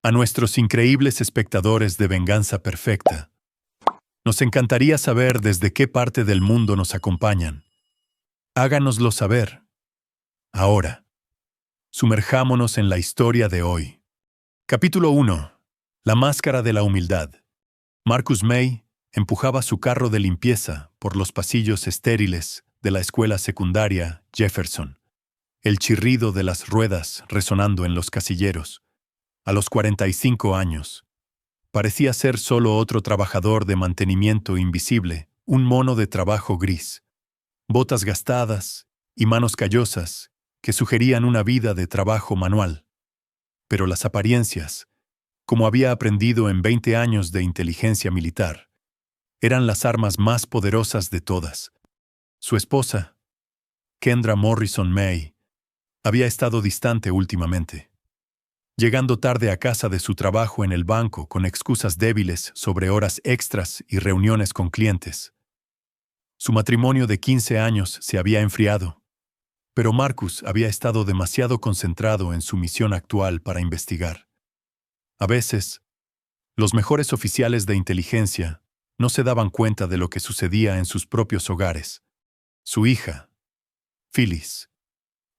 A nuestros increíbles espectadores de Venganza Perfecta, nos encantaría saber desde qué parte del mundo nos acompañan. Háganoslo saber. Ahora, sumerjámonos en la historia de hoy. Capítulo 1. La máscara de la humildad. Marcus May empujaba su carro de limpieza por los pasillos estériles de la escuela secundaria Jefferson, el chirrido de las ruedas resonando en los casilleros. A los 45 años, parecía ser solo otro trabajador de mantenimiento invisible, un mono de trabajo gris, botas gastadas y manos callosas que sugerían una vida de trabajo manual. Pero las apariencias, como había aprendido en 20 años de inteligencia militar, eran las armas más poderosas de todas. Su esposa, Kendra Morrison May, había estado distante últimamente, llegando tarde a casa de su trabajo en el banco con excusas débiles sobre horas extras y reuniones con clientes. Su matrimonio de 15 años se había enfriado, pero Marcus había estado demasiado concentrado en su misión actual para investigar. A veces, los mejores oficiales de inteligencia no se daban cuenta de lo que sucedía en sus propios hogares. Su hija, Phyllis,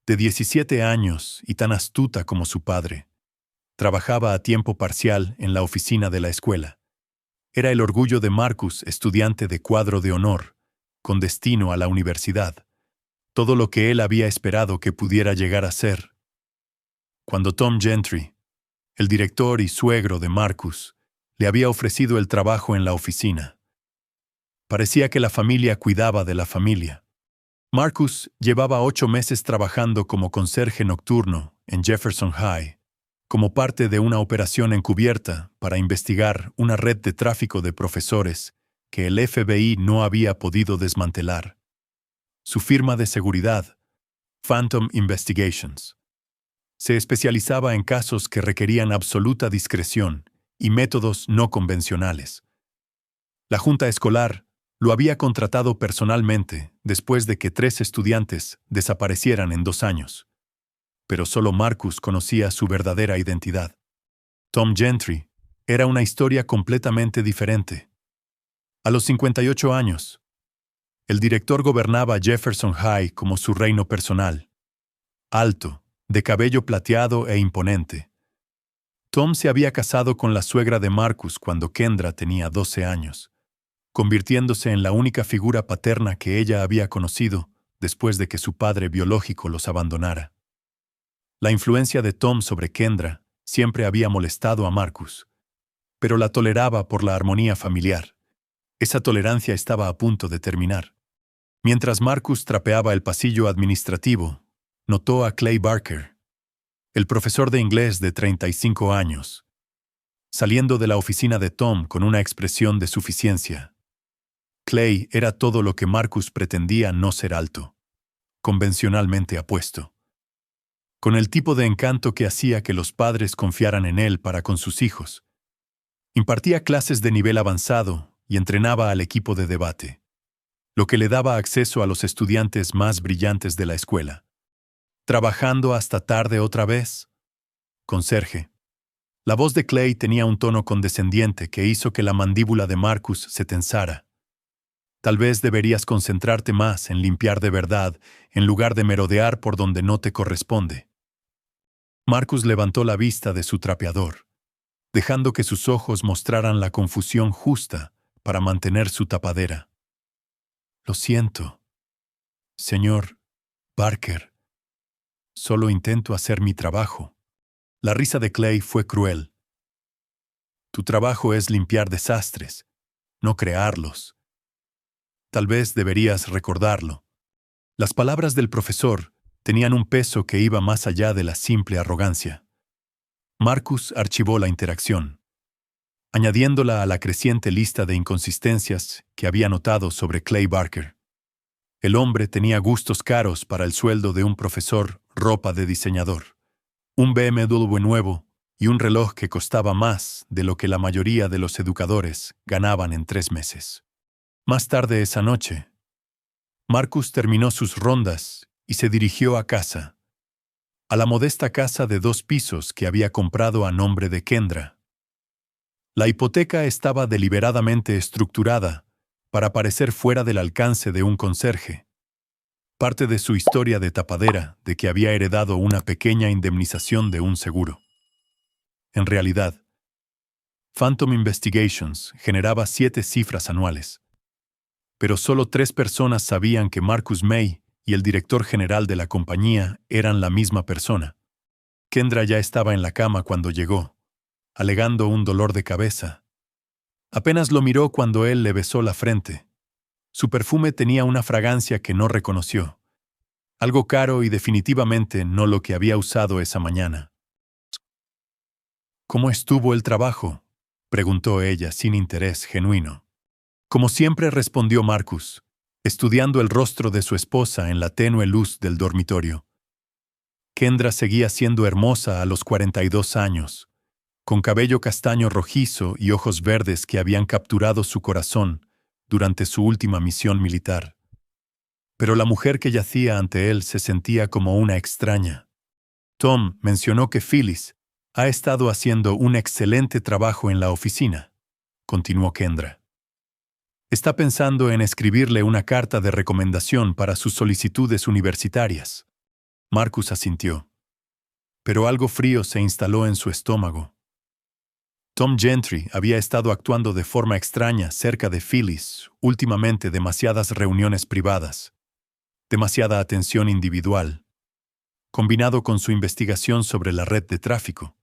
de 17 años y tan astuta como su padre, trabajaba a tiempo parcial en la oficina de la escuela. Era el orgullo de Marcus, estudiante de cuadro de honor, con destino a la universidad. Todo lo que él había esperado que pudiera llegar a ser. Cuando Tom Gentry, el director y suegro de Marcus, le había ofrecido el trabajo en la oficina, parecía que la familia cuidaba de la familia. Marcus llevaba 8 meses trabajando como conserje nocturno en Jefferson High, como parte de una operación encubierta para investigar una red de tráfico de profesores que el FBI no había podido desmantelar. Su firma de seguridad, Phantom Investigations, se especializaba en casos que requerían absoluta discreción y métodos no convencionales. La junta escolar lo había contratado personalmente después de que 3 estudiantes desaparecieran en 2 años. Pero solo Marcus conocía su verdadera identidad. Tom Gentry era una historia completamente diferente. A los 58 años, el director gobernaba Jefferson High como su reino personal. Alto, de cabello plateado e imponente. Tom se había casado con la suegra de Marcus cuando Kendra tenía 12 años, convirtiéndose en la única figura paterna que ella había conocido después de que su padre biológico los abandonara. La influencia de Tom sobre Kendra siempre había molestado a Marcus, pero la toleraba por la armonía familiar. Esa tolerancia estaba a punto de terminar. Mientras Marcus trapeaba el pasillo administrativo, notó a Clay Barker, el profesor de inglés de 35 años, saliendo de la oficina de Tom con una expresión de suficiencia. Clay era todo lo que Marcus pretendía no ser alto, convencionalmente apuesto, con el tipo de encanto que hacía que los padres confiaran en él para con sus hijos. Impartía clases de nivel avanzado y entrenaba al equipo de debate, lo que le daba acceso a los estudiantes más brillantes de la escuela. ¿Trabajando hasta tarde otra vez? Conserje. La voz de Clay tenía un tono condescendiente que hizo que la mandíbula de Marcus se tensara. Tal vez deberías concentrarte más en limpiar de verdad en lugar de merodear por donde no te corresponde. Marcus levantó la vista de su trapeador, dejando que sus ojos mostraran la confusión justa para mantener su tapadera. Lo siento, señor Barker. Solo intento hacer mi trabajo. La risa de Clay fue cruel. Tu trabajo es limpiar desastres, no crearlos. Tal vez deberías recordarlo. Las palabras del profesor tenían un peso que iba más allá de la simple arrogancia. Marcus archivó la interacción, añadiéndola a la creciente lista de inconsistencias que había notado sobre Clay Barker. El hombre tenía gustos caros para el sueldo de un profesor, ropa de diseñador, un BMW nuevo y un reloj que costaba más de lo que la mayoría de los educadores ganaban en 3 meses. Más tarde esa noche, Marcus terminó sus rondas y se dirigió a casa. a la modesta casa de 2 pisos que había comprado a nombre de Kendra. La hipoteca estaba deliberadamente estructurada para parecer fuera del alcance de un conserje. Parte de su historia de tapadera de que había heredado una pequeña indemnización de un seguro. En realidad, Phantom Investigations generaba 7 cifras anuales. Pero solo 3 personas sabían que Marcus May y el director general de la compañía eran la misma persona. Kendra ya estaba en la cama cuando llegó, alegando un dolor de cabeza. Apenas lo miró cuando él le besó la frente. Su perfume tenía una fragancia que no reconoció. Algo caro y definitivamente no lo que había usado esa mañana. ¿Cómo estuvo el trabajo?, preguntó ella sin interés genuino. Como siempre, respondió Marcus, estudiando el rostro de su esposa en la tenue luz del dormitorio. Kendra seguía siendo hermosa a los 42 años, con cabello castaño rojizo y ojos verdes que habían capturado su corazón durante su última misión militar. Pero la mujer que yacía ante él se sentía como una extraña. Tom mencionó que Phyllis ha estado haciendo un excelente trabajo en la oficina, continuó Kendra. Está pensando en escribirle una carta de recomendación para sus solicitudes universitarias. Marcus asintió. Pero algo frío se instaló en su estómago. Tom Gentry había estado actuando de forma extraña cerca de Phyllis, últimamente demasiadas reuniones privadas, demasiada atención individual, combinado con su investigación sobre la red de tráfico.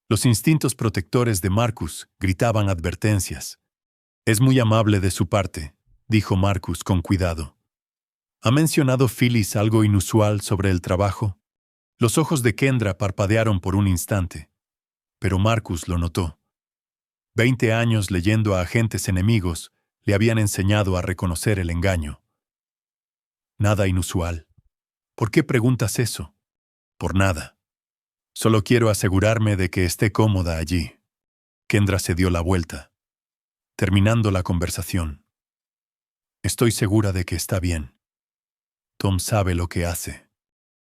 Los instintos protectores de Marcus gritaban advertencias. «Es muy amable de su parte», dijo Marcus con cuidado. ¿Ha mencionado Phyllis algo inusual sobre el trabajo? Los ojos de Kendra parpadearon por un instante, pero Marcus lo notó. 20 años leyendo a agentes enemigos le habían enseñado a reconocer el engaño. Nada inusual. ¿Por qué preguntas eso? Por nada. Solo quiero asegurarme de que esté cómoda allí. Kendra se dio la vuelta, terminando la conversación. Estoy segura de que está bien. Tom sabe lo que hace.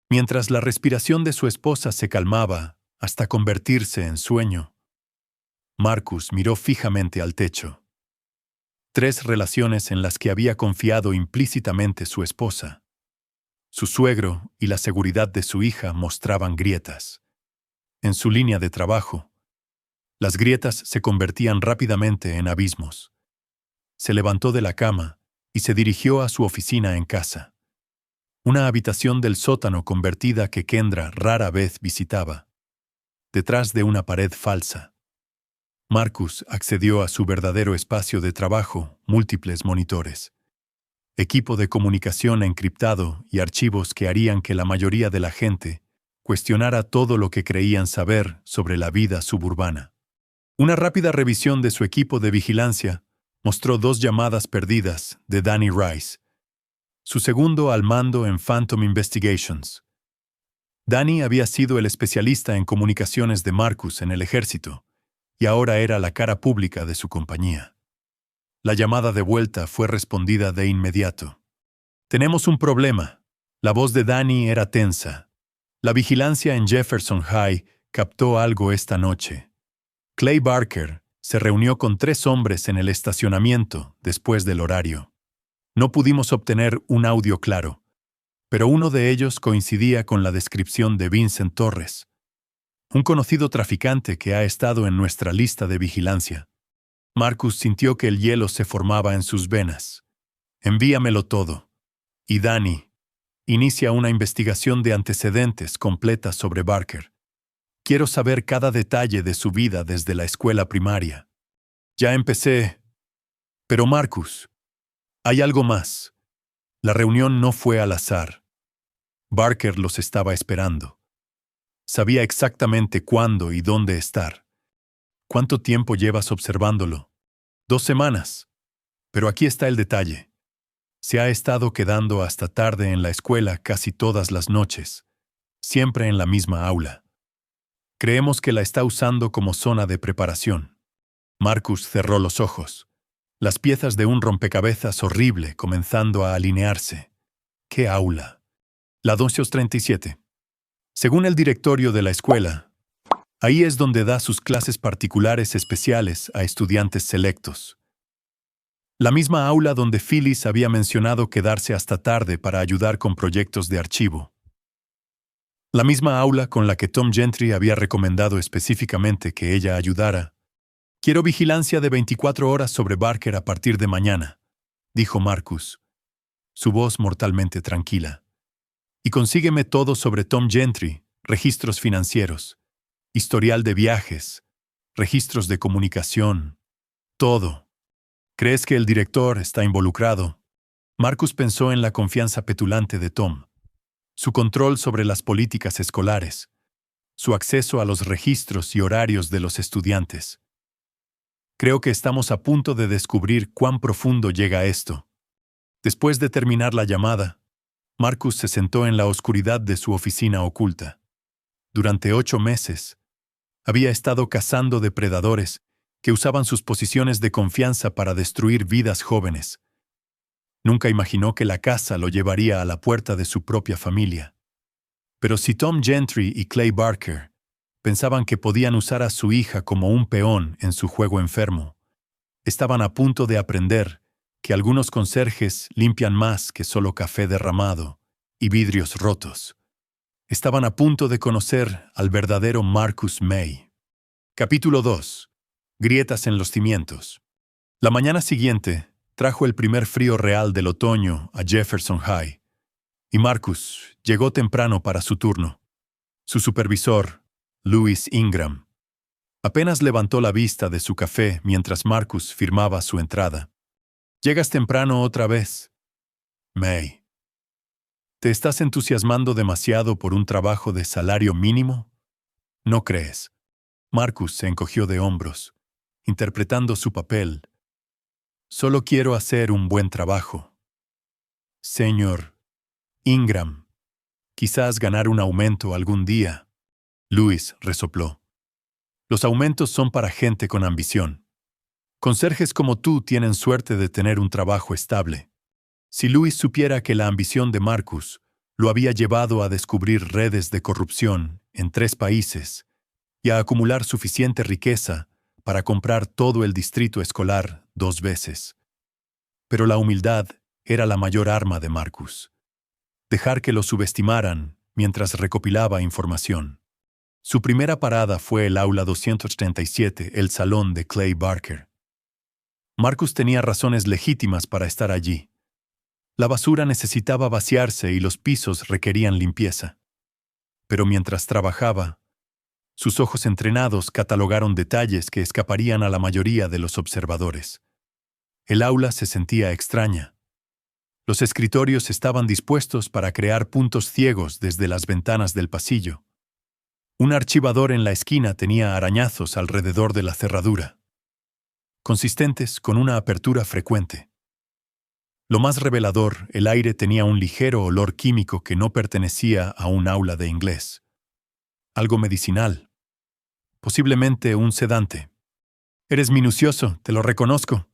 Mientras la respiración de su esposa se calmaba hasta convertirse en sueño, Marcus miró fijamente al techo. 3 relaciones en las que había confiado implícitamente su esposa. Su suegro y la seguridad de su hija mostraban grietas. En su línea de trabajo, las grietas se convertían rápidamente en abismos. Se levantó de la cama y se dirigió a su oficina en casa. Una habitación del sótano convertida que Kendra rara vez visitaba. Detrás de una pared falsa, Marcus accedió a su verdadero espacio de trabajo, múltiples monitores, equipo de comunicación encriptado y archivos que harían que la mayoría de la gente cuestionara todo lo que creían saber sobre la vida suburbana. Una rápida revisión de su equipo de vigilancia mostró 2 llamadas perdidas de Danny Rice, su segundo al mando en Phantom Investigations. Danny había sido el especialista en comunicaciones de Marcus en el ejército, y ahora era la cara pública de su compañía. La llamada de vuelta fue respondida de inmediato. «Tenemos un problema». La voz de Danny era tensa. La vigilancia en Jefferson High captó algo esta noche. Clay Barker se reunió con 3 hombres en el estacionamiento después del horario. No pudimos obtener un audio claro, pero uno de ellos coincidía con la descripción de Vincent Torres, un conocido traficante que ha estado en nuestra lista de vigilancia. Marcus sintió que el hielo se formaba en sus venas. «Envíamelo todo». Y Danny inicia una investigación de antecedentes completa sobre Barker. Quiero saber cada detalle de su vida desde la escuela primaria. Ya empecé. Pero Marcus, hay algo más. La reunión no fue al azar. Barker los estaba esperando. Sabía exactamente cuándo y dónde estar. ¿Cuánto tiempo llevas observándolo? 2 semanas. Pero aquí está el detalle. Se ha estado quedando hasta tarde en la escuela casi todas las noches, siempre en la misma aula. Creemos que la está usando como zona de preparación. Marcus cerró los ojos. Las piezas de un rompecabezas horrible comenzando a alinearse. ¿Qué aula? La 237. Según el directorio de la escuela, ahí es donde da sus clases particulares especiales a estudiantes selectos. La misma aula donde Phyllis había mencionado quedarse hasta tarde para ayudar con proyectos de archivo. La misma aula con la que Tom Gentry había recomendado específicamente que ella ayudara. Quiero vigilancia de 24 horas sobre Barker a partir de mañana, dijo Marcus, su voz mortalmente tranquila. Y consígueme todo sobre Tom Gentry, registros financieros, historial de viajes, registros de comunicación, todo. ¿Crees que el director está involucrado? Marcus pensó en la confianza petulante de Tom, su control sobre las políticas escolares, su acceso a los registros y horarios de los estudiantes. Creo que estamos a punto de descubrir cuán profundo llega esto. Después de terminar la llamada, Marcus se sentó en la oscuridad de su oficina oculta. Durante 8 meses, había estado cazando depredadores que usaban sus posiciones de confianza para destruir vidas jóvenes. Nunca imaginó que la caza lo llevaría a la puerta de su propia familia. Pero si Tom Gentry y Clay Barker pensaban que podían usar a su hija como un peón en su juego enfermo, estaban a punto de aprender que algunos conserjes limpian más que solo café derramado y vidrios rotos. Estaban a punto de conocer al verdadero Marcus May. Capítulo 2. Grietas en los cimientos. La mañana siguiente trajo el primer frío real del otoño a Jefferson High, y Marcus llegó temprano para su turno. Su supervisor, Louis Ingram, apenas levantó la vista de su café mientras Marcus firmaba su entrada. «Llegas temprano otra vez, May. ¿Te estás entusiasmando demasiado por un trabajo de salario mínimo? ¿No crees?» Marcus se encogió de hombros, interpretando su papel. «Solo quiero hacer un buen trabajo. Señor Ingram, quizás ganar un aumento algún día». Louis resopló. «Los aumentos son para gente con ambición. Conserjes como tú tienen suerte de tener un trabajo estable». Si Louis supiera que la ambición de Marcus lo había llevado a descubrir redes de corrupción en 3 países y a acumular suficiente riqueza para comprar todo el distrito escolar 2 veces. Pero la humildad era la mayor arma de Marcus. Dejar que lo subestimaran mientras recopilaba información. Su primera parada fue el aula 237, el salón de Clay Barker. Marcus tenía razones legítimas para estar allí. La basura necesitaba vaciarse y los pisos requerían limpieza. Pero mientras trabajaba, sus ojos entrenados catalogaron detalles que escaparían a la mayoría de los observadores. El aula se sentía extraña. Los escritorios estaban dispuestos para crear puntos ciegos desde las ventanas del pasillo. Un archivador en la esquina tenía arañazos alrededor de la cerradura, consistentes con una apertura frecuente. Lo más revelador, el aire tenía un ligero olor químico que no pertenecía a un aula de inglés. Algo medicinal. Posiblemente un sedante. «Eres minucioso, te lo reconozco».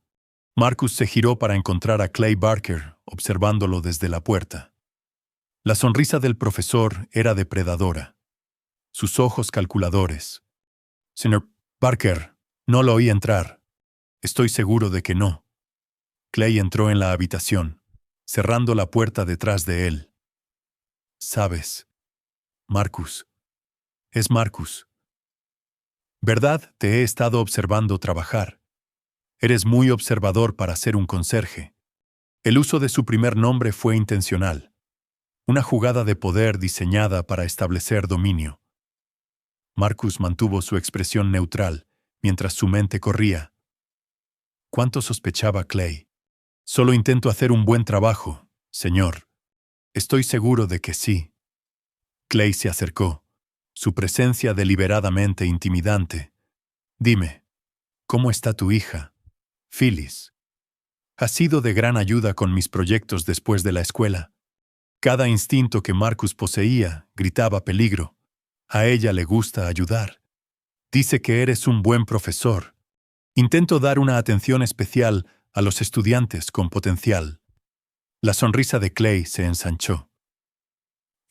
Marcus se giró para encontrar a Clay Barker, observándolo desde la puerta. La sonrisa del profesor era depredadora. Sus ojos calculadores. «Señor Barker, no lo oí entrar. Estoy seguro de que no». Clay entró en la habitación, cerrando la puerta detrás de él. «Sabes, Marcus. Es Marcus. ¿Verdad? Te he estado observando trabajar. Eres muy observador para ser un conserje». El uso de su primer nombre fue intencional. Una jugada de poder diseñada para establecer dominio. Marcus mantuvo su expresión neutral, mientras su mente corría. ¿Cuánto sospechaba Clay? «Solo intento hacer un buen trabajo, señor». «Estoy seguro de que sí». Clay se acercó, su presencia deliberadamente intimidante. «Dime, ¿cómo está tu hija, Phyllis? Ha sido de gran ayuda con mis proyectos después de la escuela». Cada instinto que Marcus poseía gritaba peligro. A ella le gusta ayudar. Dice que eres un buen profesor. Intento dar una atención especial a los estudiantes con potencial. La sonrisa de Clay se ensanchó.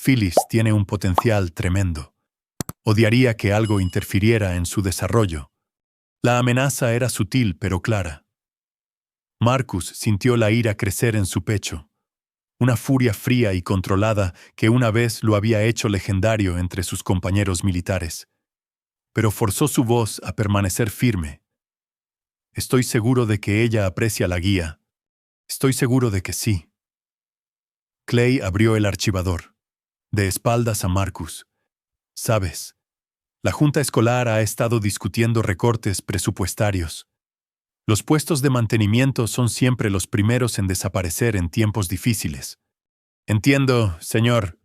Phyllis tiene un potencial tremendo. Odiaría que algo interfiriera en su desarrollo. La amenaza era sutil pero clara. Marcus sintió la ira crecer en su pecho, una furia fría y controlada que una vez lo había hecho legendario entre sus compañeros militares. Pero forzó su voz a permanecer firme. Estoy seguro de que ella aprecia la guía. Estoy seguro de que sí. Clay abrió el archivador, de espaldas a Marcus. Sabes, la Junta Escolar ha estado discutiendo recortes presupuestarios. Los puestos de mantenimiento son siempre los primeros en desaparecer en tiempos difíciles. Entiendo, señor.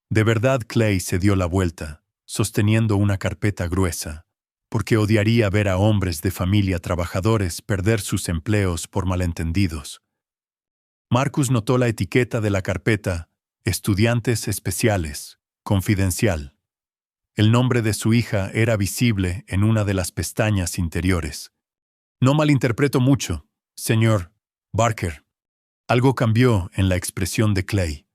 De verdad, Clay se dio la vuelta, sosteniendo una carpeta gruesa, porque odiaría ver a hombres de familia trabajadores perder sus empleos por malentendidos. Marcus notó la etiqueta de la carpeta, Estudiantes Especiales, Confidencial. El nombre de su hija era visible en una de las pestañas interiores. No malinterpreto mucho, señor Barker. Algo cambió en la expresión de Clay.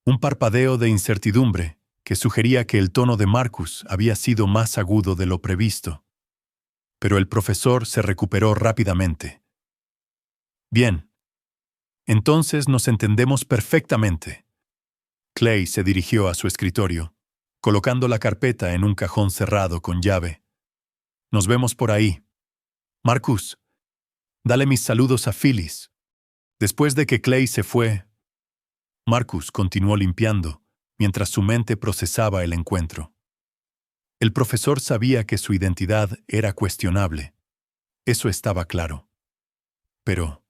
Un parpadeo de incertidumbre que sugería que el tono de Marcus había sido más agudo de lo previsto. Pero el profesor se recuperó rápidamente. Bien. Entonces nos entendemos perfectamente. Clay se dirigió a su escritorio, colocando la carpeta en un cajón cerrado con llave. Nos vemos por ahí. Marcus, dale mis saludos a Phyllis. Después de que Clay se fue, Marcus continuó limpiando, mientras su mente procesaba el encuentro. El profesor sabía que su identidad era cuestionable. Eso estaba claro. Pero,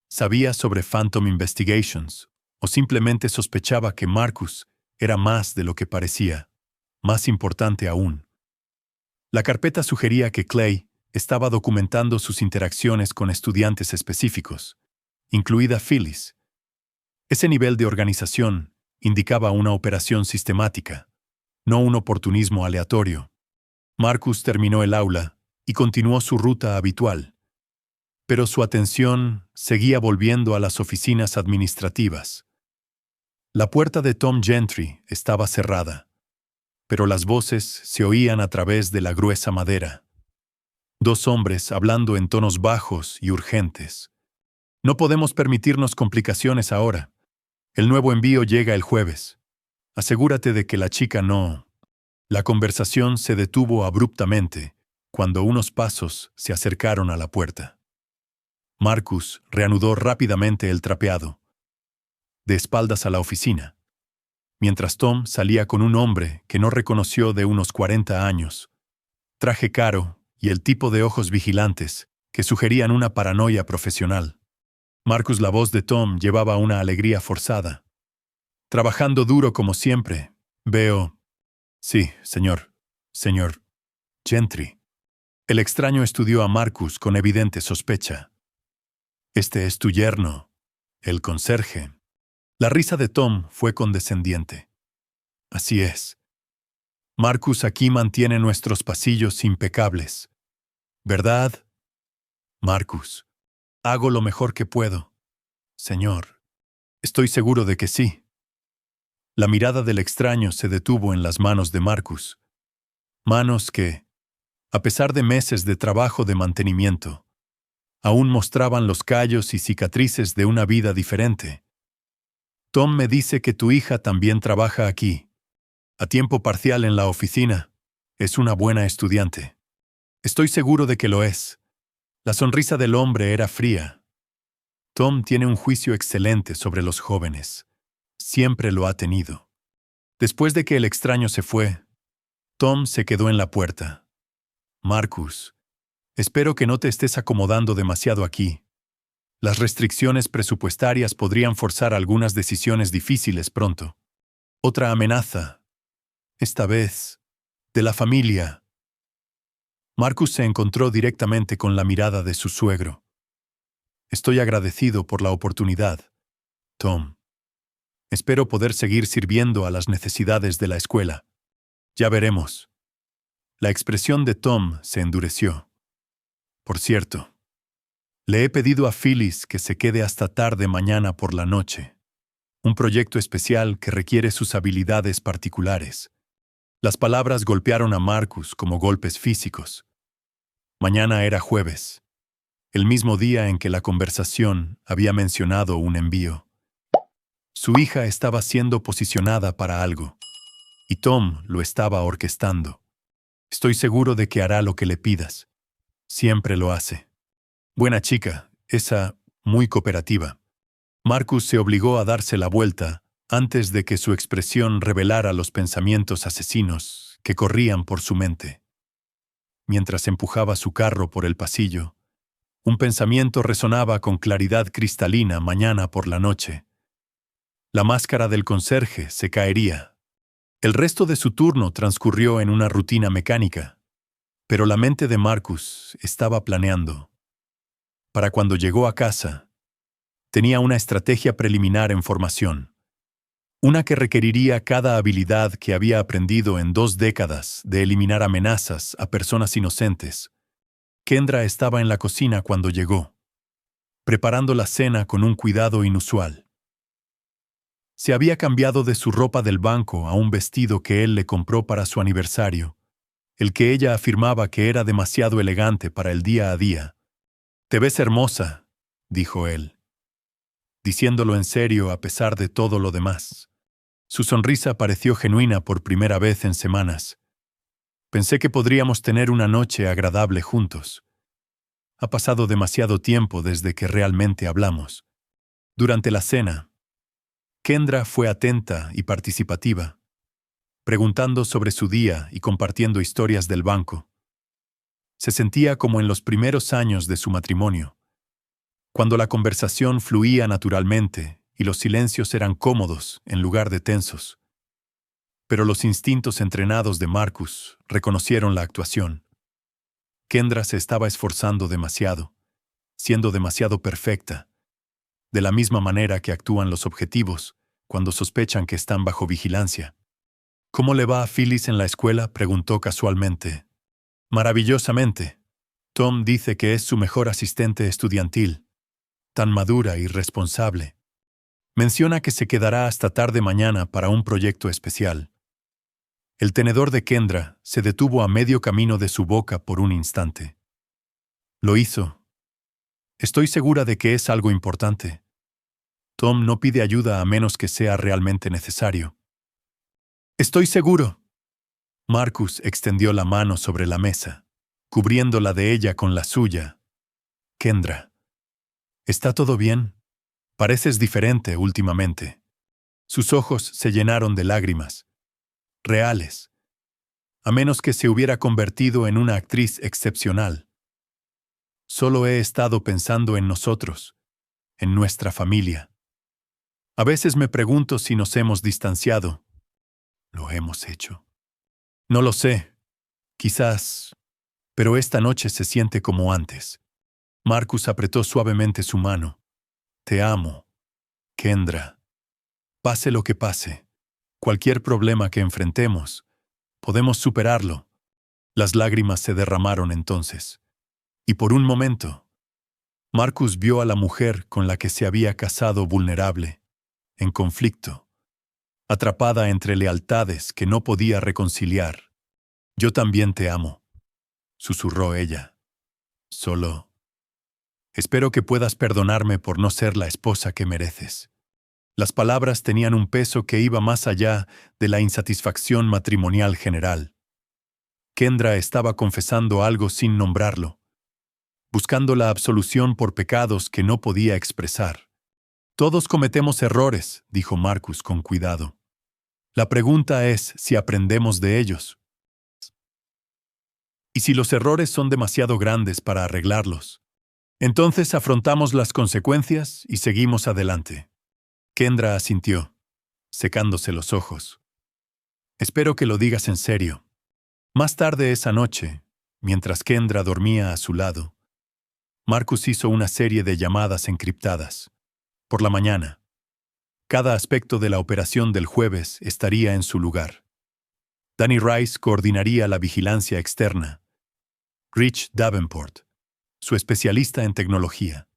¿sabía sobre Phantom Investigations o simplemente sospechaba que Marcus era más de lo que parecía, más importante aún? La carpeta sugería que Clay estaba documentando sus interacciones con estudiantes específicos, incluida Phyllis. Ese nivel de organización indicaba una operación sistemática, no un oportunismo aleatorio. Marcus terminó el aula y continuó su ruta habitual, pero su atención seguía volviendo a las oficinas administrativas. La puerta de Tom Gentry estaba cerrada, pero las voces se oían a través de la gruesa madera. Dos hombres hablando en tonos bajos y urgentes. No podemos permitirnos complicaciones ahora. El nuevo envío llega el jueves. Asegúrate de que la chica no... La conversación se detuvo abruptamente cuando unos pasos se acercaron a la puerta. Marcus reanudó rápidamente el trapeado, de espaldas a la oficina, mientras Tom salía con un hombre que no reconoció de unos 40 años, traje caro y el tipo de ojos vigilantes que sugerían una paranoia profesional. Marcus, la voz de Tom llevaba una alegría forzada. Trabajando duro como siempre, veo... Sí, señor. Señor Gentry. El extraño estudió a Marcus con evidente sospecha. Este es tu yerno, el conserje. La risa de Tom fue condescendiente. Así es. Marcus aquí mantiene nuestros pasillos impecables. ¿Verdad? Marcus. Hago lo mejor que puedo. Señor. Estoy seguro de que sí. La mirada del extraño se detuvo en las manos de Marcus. Manos que, a pesar de meses de trabajo de mantenimiento, aún mostraban los callos y cicatrices de una vida diferente. Tom me dice que tu hija también trabaja aquí, a tiempo parcial en la oficina. Es una buena estudiante. Estoy seguro de que lo es. La sonrisa del hombre era fría. Tom tiene un juicio excelente sobre los jóvenes. Siempre lo ha tenido. Después de que el extraño se fue, Tom se quedó en la puerta. Marcus, espero que no te estés acomodando demasiado aquí. Las restricciones presupuestarias podrían forzar algunas decisiones difíciles pronto. Otra amenaza. Esta vez, de la familia. Marcus se encontró directamente con la mirada de su suegro. Estoy agradecido por la oportunidad, Tom. Espero poder seguir sirviendo a las necesidades de la escuela. Ya veremos. La expresión de Tom se endureció. Por cierto, le he pedido a Phyllis que se quede hasta tarde mañana por la noche. Un proyecto especial que requiere sus habilidades particulares. Las palabras golpearon a Marcus como golpes físicos. Mañana era jueves, el mismo día en que la conversación había mencionado un envío. Su hija estaba siendo posicionada para algo, y Tom lo estaba orquestando. Estoy seguro de que hará lo que le pidas. Siempre lo hace. Buena chica, esa muy cooperativa. Marcus se obligó a darse la vuelta antes de que su expresión revelara los pensamientos asesinos que corrían por su mente. Mientras empujaba su carro por el pasillo, un pensamiento resonaba con claridad cristalina mañana por la noche. La máscara del conserje se caería. El resto de su turno transcurrió en una rutina mecánica, pero la mente de Marcus estaba planeando. Para cuando llegó a casa, tenía una estrategia preliminar en formación, una que requeriría cada habilidad que había aprendido en 2 décadas de eliminar amenazas a personas inocentes. Kendra estaba en la cocina cuando llegó, preparando la cena con un cuidado inusual. Se había cambiado de su ropa del banco a un vestido que él le compró para su aniversario, el que ella afirmaba que era demasiado elegante para el día a día. «Te ves hermosa», dijo él, diciéndolo en serio a pesar de todo lo demás. Su sonrisa pareció genuina por primera vez en semanas. Pensé que podríamos tener una noche agradable juntos. Ha pasado demasiado tiempo desde que realmente hablamos. Durante la cena, Kendra fue atenta y participativa, preguntando sobre su día y compartiendo historias del banco. Se sentía como en los primeros años de su matrimonio, cuando la conversación fluía naturalmente y los silencios eran cómodos en lugar de tensos. Pero los instintos entrenados de Marcus reconocieron la actuación. Kendra se estaba esforzando demasiado, siendo demasiado perfecta, de la misma manera que actúan los objetivos cuando sospechan que están bajo vigilancia. «¿Cómo le va a Phyllis en la escuela?», preguntó casualmente. «Maravillosamente. Tom dice que es su mejor asistente estudiantil, tan madura y responsable. Menciona que se quedará hasta tarde mañana para un proyecto especial». El tenedor de Kendra se detuvo a medio camino de su boca por un instante. Lo hizo. «Estoy segura de que es algo importante. Tom no pide ayuda a menos que sea realmente necesario». «Estoy seguro». Marcus extendió la mano sobre la mesa, cubriéndola de ella con la suya. «Kendra, ¿está todo bien? Pareces diferente últimamente». Sus ojos se llenaron de lágrimas. Reales. A menos que se hubiera convertido en una actriz excepcional. Solo he estado pensando en nosotros, en nuestra familia. A veces me pregunto si nos hemos distanciado. ¿Lo hemos hecho? No lo sé. Quizás. Pero esta noche se siente como antes. Marcus apretó suavemente su mano. «Te amo, Kendra. Pase lo que pase, cualquier problema que enfrentemos, podemos superarlo». Las lágrimas se derramaron entonces. Y por un momento, Marcus vio a la mujer con la que se había casado vulnerable, en conflicto, atrapada entre lealtades que no podía reconciliar. «Yo también te amo», susurró ella. «Solo espero que puedas perdonarme por no ser la esposa que mereces». Las palabras tenían un peso que iba más allá de la insatisfacción matrimonial general. Kendra estaba confesando algo sin nombrarlo, buscando la absolución por pecados que no podía expresar. «Todos cometemos errores», dijo Marcus con cuidado. «La pregunta es si aprendemos de ellos. Y si los errores son demasiado grandes para arreglarlos, entonces afrontamos las consecuencias y seguimos adelante». Kendra asintió, secándose los ojos. «Espero que lo digas en serio». Más tarde esa noche, mientras Kendra dormía a su lado, Marcus hizo una serie de llamadas encriptadas. Por la mañana, cada aspecto de la operación del jueves estaría en su lugar. Danny Rice coordinaría la vigilancia externa. Rich Davenport, su especialista en tecnología,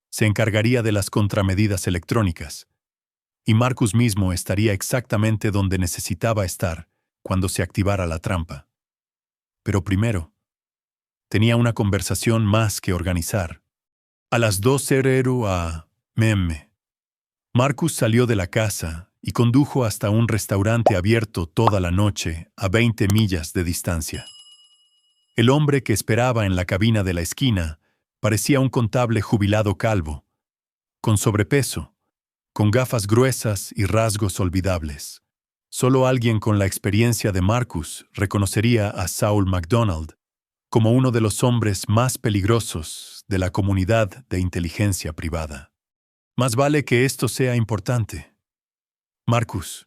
se encargaría de las contramedidas electrónicas. y Marcus mismo estaría exactamente donde necesitaba estar cuando se activara la trampa. Pero primero, tenía una conversación más que organizar. A las 2:00 a.m. Marcus salió de la casa y condujo hasta un restaurante abierto toda la noche a 20 millas de distancia. El hombre que esperaba en la cabina de la esquina parecía un contable jubilado calvo, con sobrepeso, con gafas gruesas y rasgos olvidables. Solo alguien con la experiencia de Marcus reconocería a Saul MacDonald como uno de los hombres más peligrosos de la comunidad de inteligencia privada. Más vale que esto sea importante. Marcus,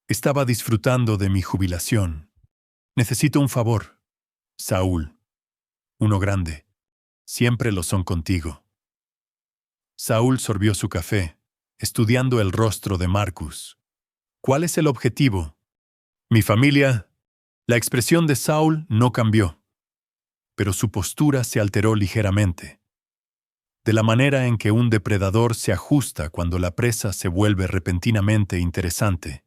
estaba disfrutando de mi jubilación. Necesito un favor. Saúl, uno grande. Siempre lo son contigo. Saúl sorbió su café, estudiando el rostro de Marcus. ¿Cuál es el objetivo? Mi familia. La expresión de Saúl no cambió, pero su postura se alteró ligeramente, de la manera en que un depredador se ajusta cuando la presa se vuelve repentinamente interesante.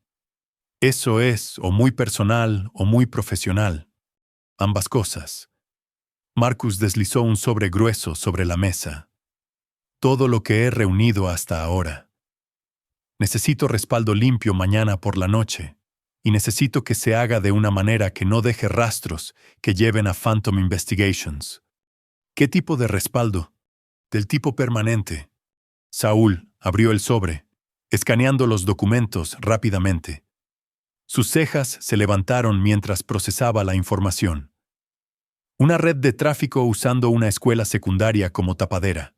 Eso es o muy personal o muy profesional. Ambas cosas. Marcus deslizó un sobre grueso sobre la mesa. Todo lo que he reunido hasta ahora. Necesito respaldo limpio mañana por la noche, y necesito que se haga de una manera que no deje rastros que lleven a Phantom Investigations. ¿Qué tipo de respaldo? Del tipo permanente. Saúl abrió el sobre, escaneando los documentos rápidamente. Sus cejas se levantaron mientras procesaba la información. Una red de tráfico usando una escuela secundaria como tapadera.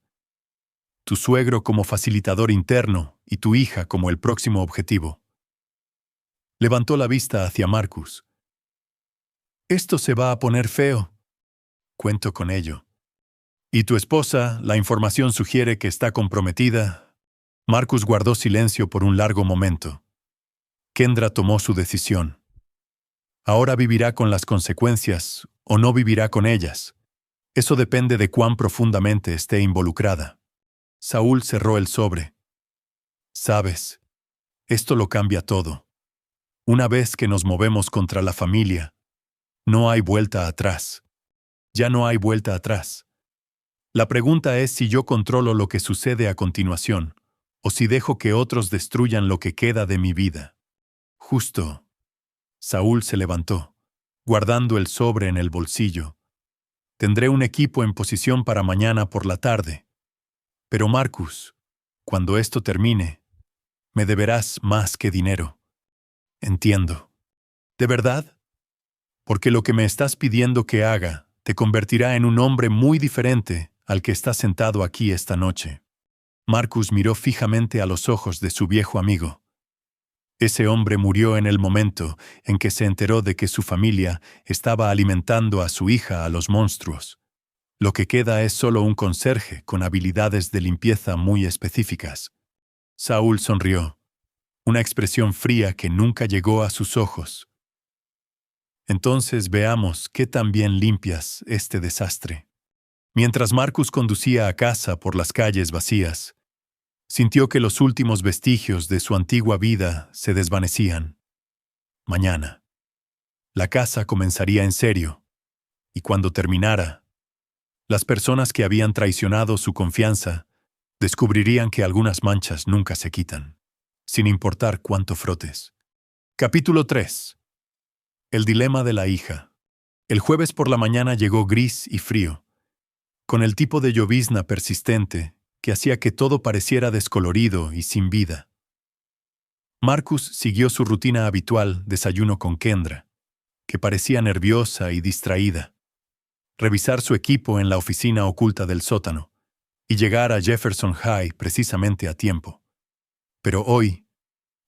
Tu suegro como facilitador interno y tu hija como el próximo objetivo. Levantó la vista hacia Marcus. Esto se va a poner feo. Cuento con ello. ¿Y tu esposa, la información sugiere que está comprometida? Marcus guardó silencio por un largo momento. Kendra tomó su decisión. Ahora vivirá con las consecuencias o no vivirá con ellas. Eso depende de cuán profundamente esté involucrada. Saúl cerró el sobre. Sabes, esto lo cambia todo. Una vez que nos movemos contra la familia, no hay vuelta atrás. Ya no hay vuelta atrás. La pregunta es si yo controlo lo que sucede a continuación, o si dejo que otros destruyan lo que queda de mi vida. Justo. Saúl se levantó, guardando el sobre en el bolsillo. Tendré un equipo en posición para mañana por la tarde. Pero Marcus, cuando esto termine, me deberás más que dinero. Entiendo. ¿De verdad? Porque lo que me estás pidiendo que haga te convertirá en un hombre muy diferente al que está sentado aquí esta noche. Marcus miró fijamente a los ojos de su viejo amigo. Ese hombre murió en el momento en que se enteró de que su familia estaba alimentando a su hija a los monstruos. Lo que queda es solo un conserje con habilidades de limpieza muy específicas. Saúl sonrió, una expresión fría que nunca llegó a sus ojos. Entonces veamos qué tan bien limpias este desastre. Mientras Marcus conducía a casa por las calles vacías, sintió que los últimos vestigios de su antigua vida se desvanecían. Mañana, la casa comenzaría en serio, y cuando terminara, las personas que habían traicionado su confianza descubrirían que algunas manchas nunca se quitan, sin importar cuánto frotes. Capítulo 3. El dilema de la hija. El jueves por la mañana llegó gris y frío, con el tipo de llovizna persistente que hacía que todo pareciera descolorido y sin vida. Marcus siguió su rutina habitual, desayuno con Kendra, que parecía nerviosa y distraída, revisar su equipo en la oficina oculta del sótano y llegar a Jefferson High precisamente a tiempo. Pero hoy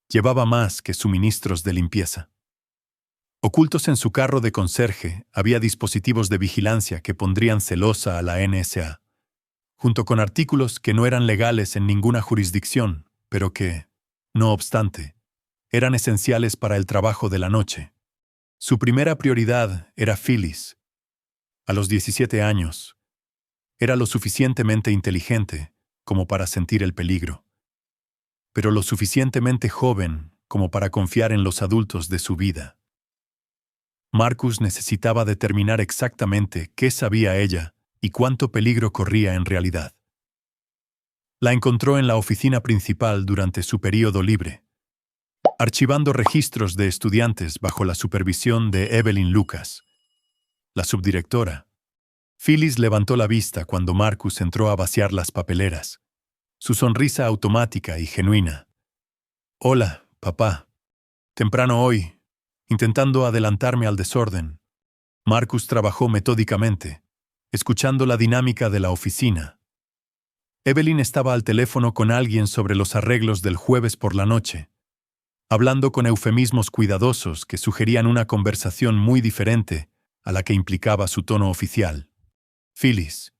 llevaba más que suministros de limpieza. Ocultos en su carro de conserje había dispositivos de vigilancia que pondrían celosa a la NSA, junto con artículos que no eran legales en ninguna jurisdicción, pero que, no obstante, eran esenciales para el trabajo de la noche. Su primera prioridad era Phyllis. A los 17 años, era lo suficientemente inteligente como para sentir el peligro. pero lo suficientemente joven como para confiar en los adultos de su vida. Marcus necesitaba determinar exactamente qué sabía ella y cuánto peligro corría en realidad. La encontró en la oficina principal durante su período libre, archivando registros de estudiantes bajo la supervisión de Evelyn Lucas, la subdirectora. Phyllis levantó la vista cuando Marcus entró a vaciar las papeleras, su sonrisa automática y genuina. «Hola, papá. Temprano hoy, intentando adelantarme al desorden». Marcus trabajó metódicamente, escuchando la dinámica de la oficina. Evelyn estaba al teléfono con alguien sobre los arreglos del jueves por la noche, hablando con eufemismos cuidadosos que sugerían una conversación muy diferente a la que implicaba su tono oficial. «Phyllis».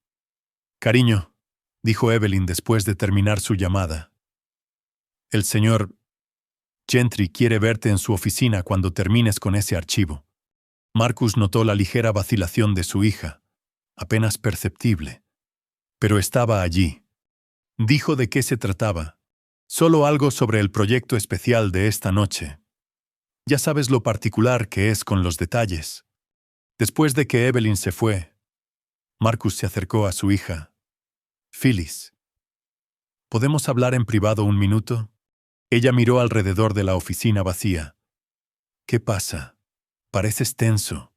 «Cariño», dijo Evelyn después de terminar su llamada. «El señor Gentry quiere verte en su oficina cuando termines con ese archivo». Marcus notó la ligera vacilación de su hija, apenas perceptible. Pero estaba allí. Dijo de qué se trataba. Solo algo sobre el proyecto especial de esta noche. Ya sabes lo particular que es con los detalles. Después de que Evelyn se fue, Marcus se acercó a su hija. «Phyllis, ¿podemos hablar en privado un minuto?» Ella miró alrededor de la oficina vacía. «¿Qué pasa? Pareces tenso.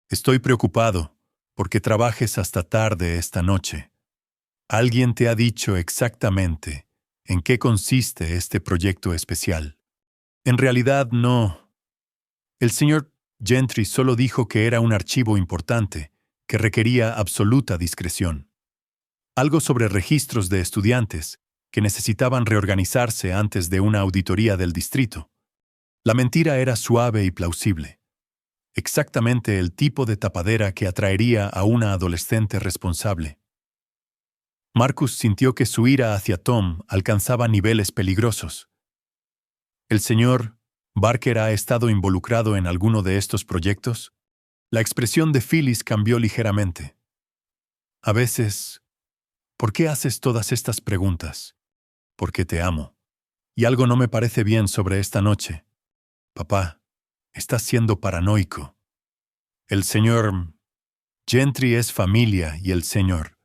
Estoy preocupado porque trabajes hasta tarde esta noche. ¿Alguien te ha dicho exactamente en qué consiste este proyecto especial?» «En realidad no. El señor Gentry solo dijo que era un archivo importante, que requería absoluta discreción. Algo sobre registros de estudiantes que necesitaban reorganizarse antes de una auditoría del distrito». La mentira era suave y plausible. Exactamente el tipo de tapadera que atraería a una adolescente responsable. Marcus sintió que su ira hacia Tom alcanzaba niveles peligrosos. ¿El señor Barker ha estado involucrado en alguno de estos proyectos? La expresión de Phyllis cambió ligeramente. «A veces, ¿por qué haces todas estas preguntas?» «Porque te amo. Y algo no me parece bien sobre esta noche. Papá, estás siendo paranoico. El señor Gentry es familia y el señor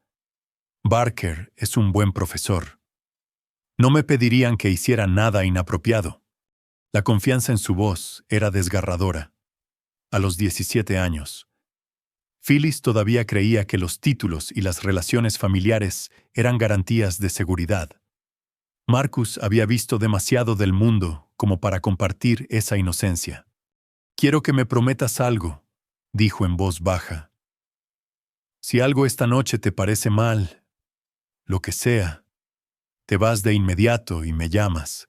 Barker es un buen profesor. No me pedirían que hiciera nada inapropiado». La confianza en su voz era desgarradora. A los 17 años. Phyllis todavía creía que los títulos y las relaciones familiares eran garantías de seguridad. Marcus había visto demasiado del mundo como para compartir esa inocencia. «Quiero que me prometas algo», dijo en voz baja. «Si algo esta noche te parece mal, lo que sea, te vas de inmediato y me llamas.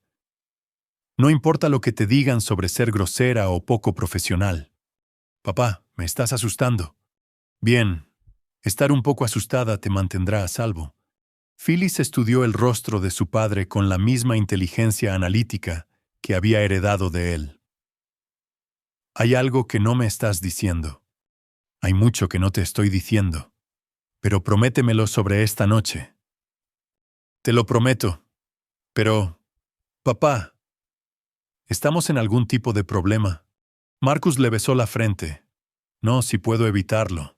No importa lo que te digan sobre ser grosera o poco profesional». «Papá, me estás asustando». «Bien, estar un poco asustada te mantendrá a salvo». Phyllis estudió el rostro de su padre con la misma inteligencia analítica que había heredado de él. «Hay algo que no me estás diciendo. Hay mucho que no te estoy diciendo. Pero prométemelo sobre esta noche». «Te lo prometo. Pero, papá, ¿estamos en algún tipo de problema?» Marcus le besó la frente. «No, si puedo evitarlo».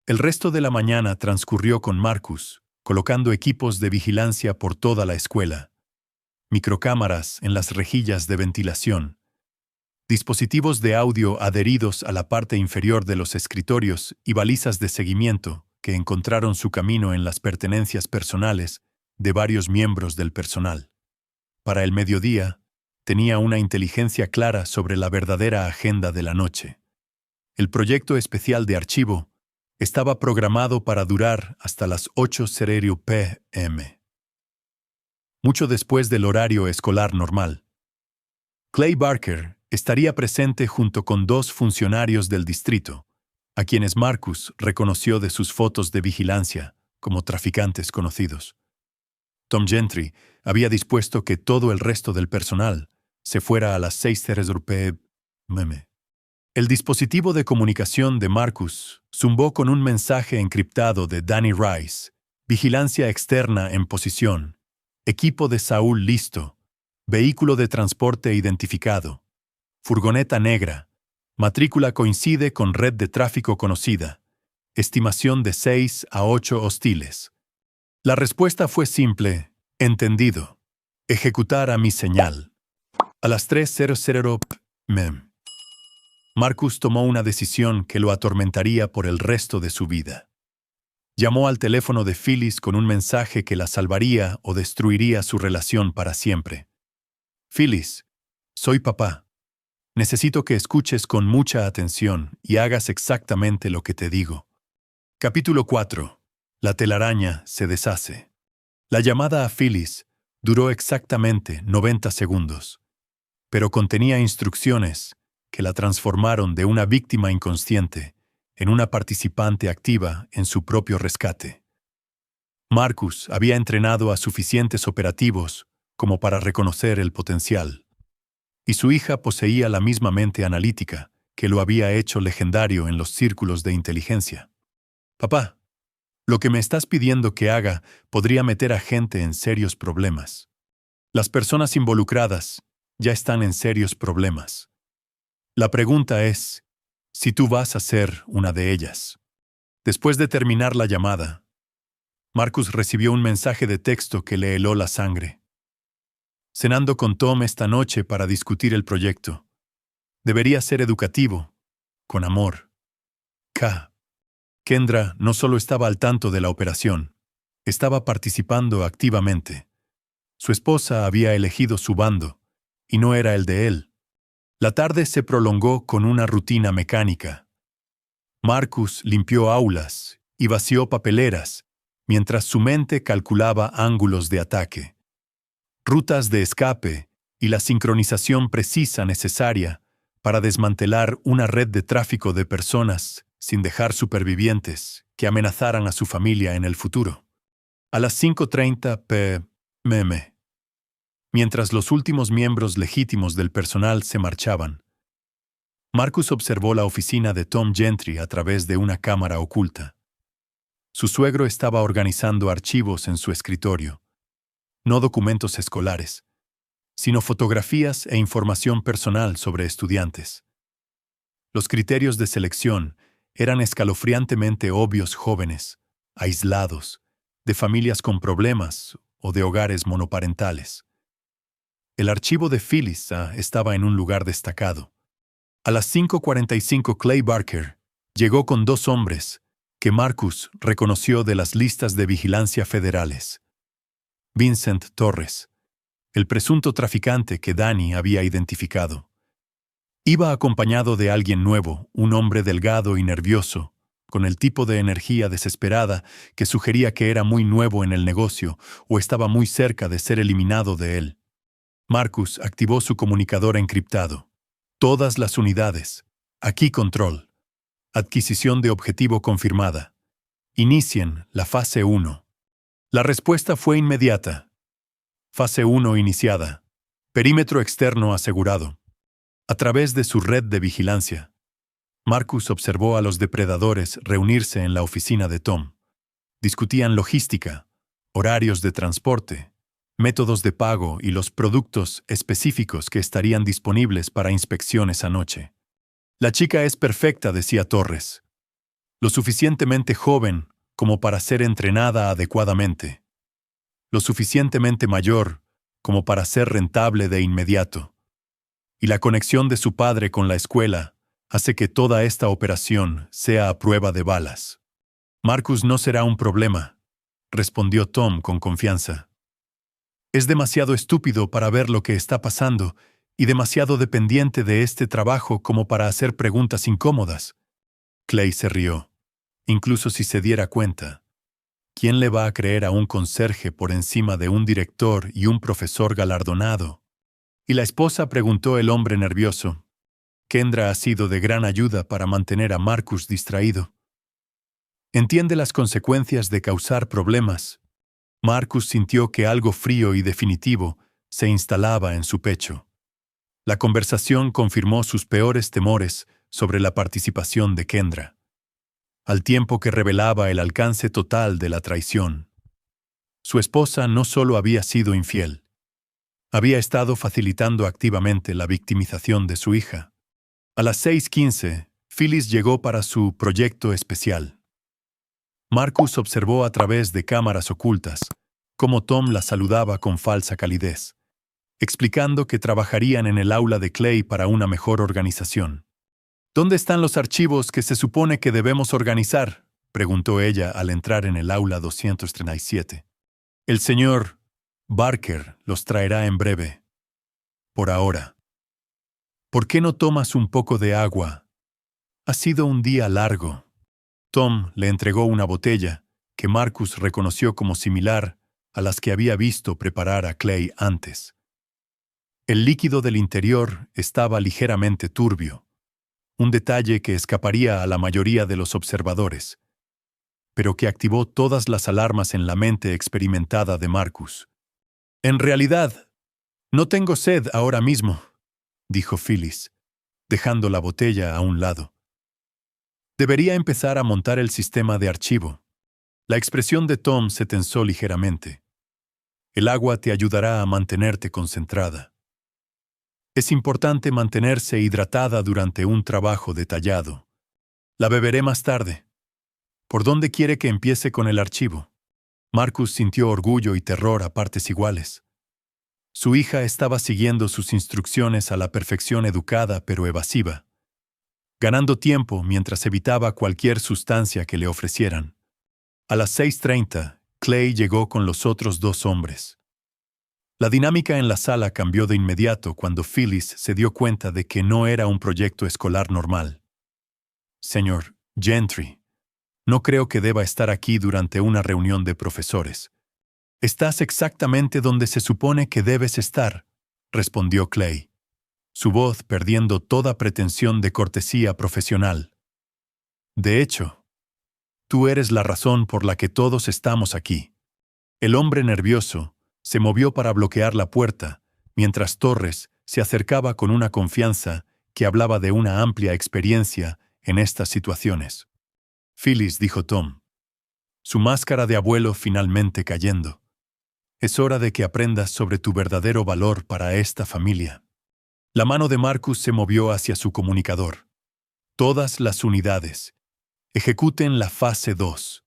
El resto de la mañana transcurrió con Marcus, colocando equipos de vigilancia por toda la escuela, microcámaras en las rejillas de ventilación, dispositivos de audio adheridos a la parte inferior de los escritorios y balizas de seguimiento que encontraron su camino en las pertenencias personales de varios miembros del personal. Para el mediodía, tenía una inteligencia clara sobre la verdadera agenda de la noche. El proyecto especial de archivo estaba programado para durar hasta las 8:00 p.m. Mucho después del horario escolar normal. Clay Barker estaría presente junto con 2 funcionarios del distrito, a quienes Marcus reconoció de sus fotos de vigilancia como traficantes conocidos. Tom Gentry había dispuesto que todo el resto del personal se fuera a las 6:00 p.m. El dispositivo de comunicación de Marcus zumbó con un mensaje encriptado de Danny Rice: «Vigilancia externa en posición. Equipo de Saúl listo. Vehículo de transporte identificado. Furgoneta negra. Matrícula coincide con red de tráfico conocida. Estimación de 6 a 8 hostiles. La respuesta fue simple. Entendido. Ejecutar a mi señal. A las 3:00 p.m. Marcus tomó una decisión que lo atormentaría por el resto de su vida. Llamó al teléfono de Phyllis con un mensaje que la salvaría o destruiría su relación para siempre. Phyllis, soy papá. Necesito que escuches con mucha atención y hagas exactamente lo que te digo. Capítulo 4. La telaraña se deshace. La llamada a Phyllis duró exactamente 90 segundos, pero contenía instrucciones que la transformaron de una víctima inconsciente en una participante activa en su propio rescate. Marcus había entrenado a suficientes operativos como para reconocer el potencial, y su hija poseía la misma mente analítica que lo había hecho legendario en los círculos de inteligencia. Papá, lo que me estás pidiendo que haga podría meter a gente en serios problemas. Las personas involucradas ya están en serios problemas. La pregunta es, si tú vas a ser una de ellas. Después de terminar la llamada, Marcus recibió un mensaje de texto que le heló la sangre. Cenando con Tom esta noche para discutir el proyecto. Debería ser educativo, con amor. K. Kendra no solo estaba al tanto de la operación, estaba participando activamente. Su esposa había elegido su bando, y no era el de él. La tarde se prolongó con una rutina mecánica. Marcus limpió aulas y vació papeleras, mientras su mente calculaba ángulos de ataque, rutas de escape y la sincronización precisa necesaria para desmantelar una red de tráfico de personas sin dejar supervivientes que amenazaran a su familia en el futuro. A las 5:30 p.m., mientras los últimos miembros legítimos del personal se marchaban, Marcus observó la oficina de Tom Gentry a través de una cámara oculta. Su suegro estaba organizando archivos en su escritorio, no documentos escolares, sino fotografías e información personal sobre estudiantes. Los criterios de selección eran escalofriantemente obvios: jóvenes, aislados, de familias con problemas o de hogares monoparentales. El archivo de Phyllis estaba en un lugar destacado. A las 5:45 Clay Barker llegó con 2 hombres que Marcus reconoció de las listas de vigilancia federales. Vincent Torres, el presunto traficante que Danny había identificado. Iba acompañado de alguien nuevo, un hombre delgado y nervioso, con el tipo de energía desesperada que sugería que era muy nuevo en el negocio o estaba muy cerca de ser eliminado de él. Marcus activó su comunicador encriptado. Todas las unidades. Aquí control. Adquisición de objetivo confirmada. Inicien la fase 1. La respuesta fue inmediata. Fase 1 iniciada. Perímetro externo asegurado. A través de su red de vigilancia, Marcus observó a los depredadores reunirse en la oficina de Tom. Discutían logística, horarios de transporte, métodos de pago y los productos específicos que estarían disponibles para inspección esa noche. La chica es perfecta, decía Torres. Lo suficientemente joven como para ser entrenada adecuadamente. Lo suficientemente mayor como para ser rentable de inmediato. Y la conexión de su padre con la escuela hace que toda esta operación sea a prueba de balas. Marcus no será un problema, respondió Tom con confianza. Es demasiado estúpido para ver lo que está pasando y demasiado dependiente de este trabajo como para hacer preguntas incómodas. Clay se rió. Incluso si se diera cuenta, ¿quién le va a creer a un conserje por encima de un director y un profesor galardonado? Y la esposa, preguntó el hombre nervioso. Kendra ha sido de gran ayuda para mantener a Marcus distraído. Entiende las consecuencias de causar problemas. Marcus sintió que algo frío y definitivo se instalaba en su pecho. La conversación confirmó sus peores temores sobre la participación de Kendra, al tiempo que revelaba el alcance total de la traición. Su esposa no solo había sido infiel, Había estado facilitando activamente la victimización de su hija. A las 6:15, Phyllis llegó para su proyecto especial. Marcus observó a través de cámaras ocultas cómo Tom la saludaba con falsa calidez, explicando que trabajarían en el aula de Clay para una mejor organización. ¿Dónde están los archivos que se supone que debemos organizar?, preguntó ella al entrar en el aula 237. El señor Barker los traerá en breve. Por ahora. ¿Por qué no tomas un poco de agua? Ha sido un día largo. Tom le entregó una botella que Marcus reconoció como similar a las que había visto preparar a Clay antes. El líquido del interior estaba ligeramente turbio, un detalle que escaparía a la mayoría de los observadores, pero que activó todas las alarmas en la mente experimentada de Marcus. En realidad, no tengo sed ahora mismo, dijo Phyllis, dejando la botella a un lado. Debería empezar a montar el sistema de archivo. La expresión de Tom se tensó ligeramente. El agua te ayudará a mantenerte concentrada. Es importante mantenerse hidratada durante un trabajo detallado. La beberé más tarde. ¿Por dónde quiere que empiece con el archivo? Marcus sintió orgullo y terror a partes iguales. Su hija estaba siguiendo sus instrucciones a la perfección, educada pero evasiva, ganando tiempo mientras evitaba cualquier sustancia que le ofrecieran. A las 6:30, Clay llegó con los otros dos hombres. La dinámica en la sala cambió de inmediato cuando Phyllis se dio cuenta de que no era un proyecto escolar normal. Señor Gentry, no creo que deba estar aquí durante una reunión de profesores. Estás exactamente donde se supone que debes estar, respondió Clay, su voz perdiendo toda pretensión de cortesía profesional. De hecho, tú eres la razón por la que todos estamos aquí. El hombre nervioso se movió para bloquear la puerta, mientras Torres se acercaba con una confianza que hablaba de una amplia experiencia en estas situaciones. Phyllis, dijo Tom, su máscara de abuelo finalmente cayendo. Es hora de que aprendas sobre tu verdadero valor para esta familia. La mano de Marcus se movió hacia su comunicador. Todas las unidades. Ejecuten la fase 2.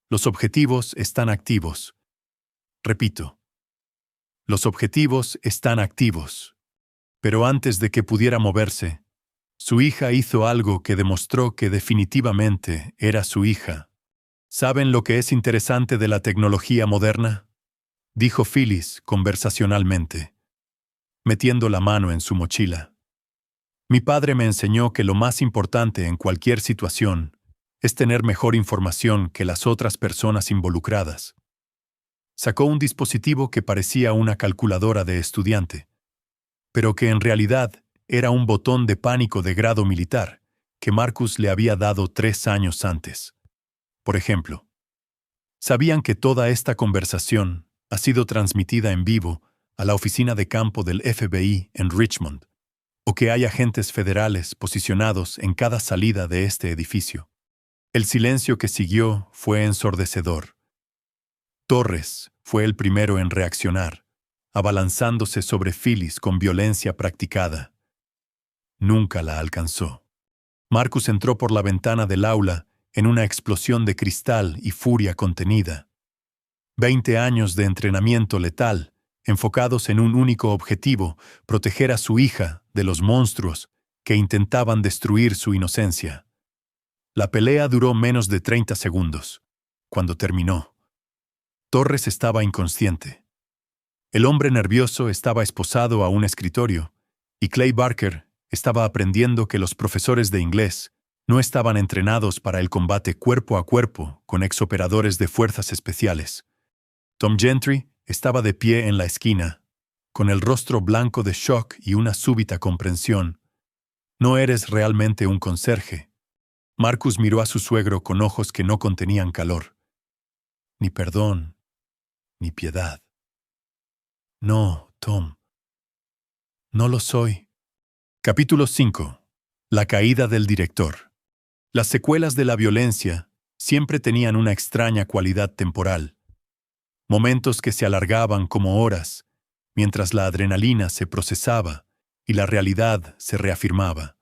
Los objetivos están activos. Repito. Los objetivos están activos. Pero antes de que pudiera moverse, su hija hizo algo que demostró que definitivamente era su hija. ¿Saben lo que es interesante de la tecnología moderna?, dijo Phyllis conversacionalmente, metiendo la mano en su mochila. Mi padre me enseñó que lo más importante en cualquier situación es tener mejor información que las otras personas involucradas. Sacó un dispositivo que parecía una calculadora de estudiante, pero que en realidad era un botón de pánico de grado militar que Marcus le había dado 3 años antes. Por ejemplo, sabían que toda esta conversación ha sido transmitida en vivo a la oficina de campo del FBI en Richmond, o que hay agentes federales posicionados en cada salida de este edificio. El silencio que siguió fue ensordecedor. Torres fue el primero en reaccionar, abalanzándose sobre Phyllis con violencia practicada. Nunca la alcanzó. Marcus entró por la ventana del aula en una explosión de cristal y furia contenida. 20 años de entrenamiento letal, enfocados en un único objetivo, proteger a su hija de los monstruos que intentaban destruir su inocencia. La pelea duró menos de 30 segundos. Cuando terminó, Torres estaba inconsciente. El hombre nervioso estaba esposado a un escritorio, y Clay Barker estaba aprendiendo que los profesores de inglés no estaban entrenados para el combate cuerpo a cuerpo con exoperadores de fuerzas especiales. Tom Gentry estaba de pie en la esquina, con el rostro blanco de shock y una súbita comprensión. No eres realmente un conserje. Marcus miró a su suegro con ojos que no contenían calor. Ni perdón, ni piedad. No, Tom. No lo soy. Capítulo 5. La caída del director. Las secuelas de la violencia siempre tenían una extraña cualidad temporal. Momentos que se alargaban como horas, mientras la adrenalina se procesaba y la realidad se reafirmaba.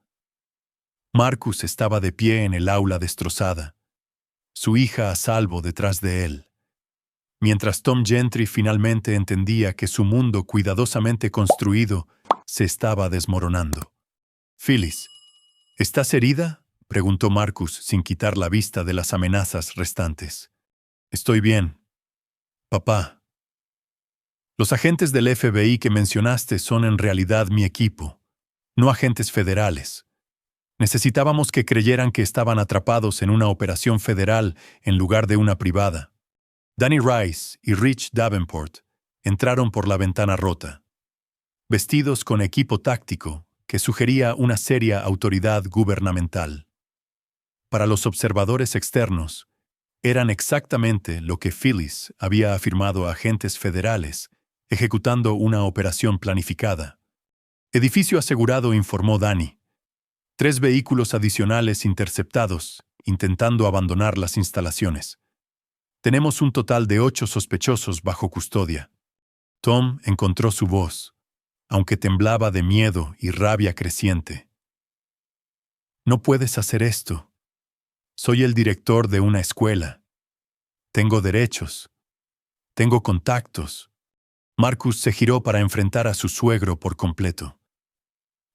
Marcus estaba de pie en el aula destrozada, su hija a salvo detrás de él, mientras Tom Gentry finalmente entendía que su mundo cuidadosamente construido se estaba desmoronando. «Phyllis, ¿estás herida?», preguntó Marcus sin quitar la vista de las amenazas restantes. «Estoy bien, papá. Los agentes del FBI que mencionaste son en realidad mi equipo, no agentes federales. Necesitábamos que creyeran que estaban atrapados en una operación federal en lugar de una privada. Danny Rice y Rich Davenport entraron por la ventana rota, vestidos con equipo táctico que sugería una seria autoridad gubernamental. Para los observadores externos, eran exactamente lo que Phyllis había afirmado a agentes federales, ejecutando una operación planificada. «Edificio asegurado», informó Danny. 3 vehículos adicionales interceptados, intentando abandonar las instalaciones. Tenemos un total de 8 sospechosos bajo custodia. Tom encontró su voz, aunque temblaba de miedo y rabia creciente. «No puedes hacer esto. Soy el director de una escuela. Tengo derechos. Tengo contactos». Marcus se giró para enfrentar a su suegro por completo.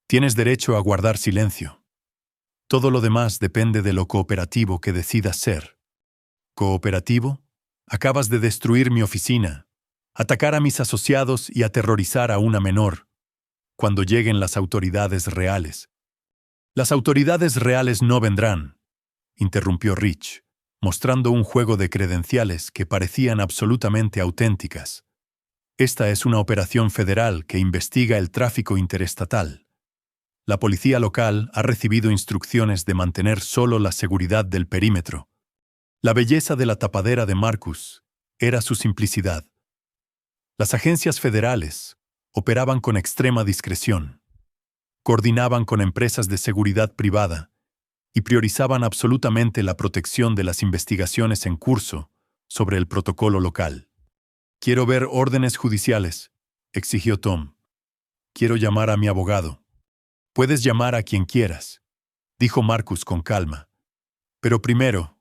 «Tienes derecho a guardar silencio. Todo lo demás depende de lo cooperativo que decidas ser». «¿Cooperativo? Acabas de destruir mi oficina, atacar a mis asociados y aterrorizar a una menor. Cuando lleguen las autoridades reales». «Las autoridades reales no vendrán», interrumpió Rich, mostrando un juego de credenciales que parecían absolutamente auténticas. «Esta es una operación federal que investiga el tráfico interestatal. La policía local ha recibido instrucciones de mantener solo la seguridad del perímetro». La belleza de la tapadera de Marcus era su simplicidad. Las agencias federales operaban con extrema discreción, coordinaban con empresas de seguridad privada y priorizaban absolutamente la protección de las investigaciones en curso sobre el protocolo local. «Quiero ver órdenes judiciales», exigió Tom. «Quiero llamar a mi abogado». «Puedes llamar a quien quieras», dijo Marcus con calma. «Pero primero,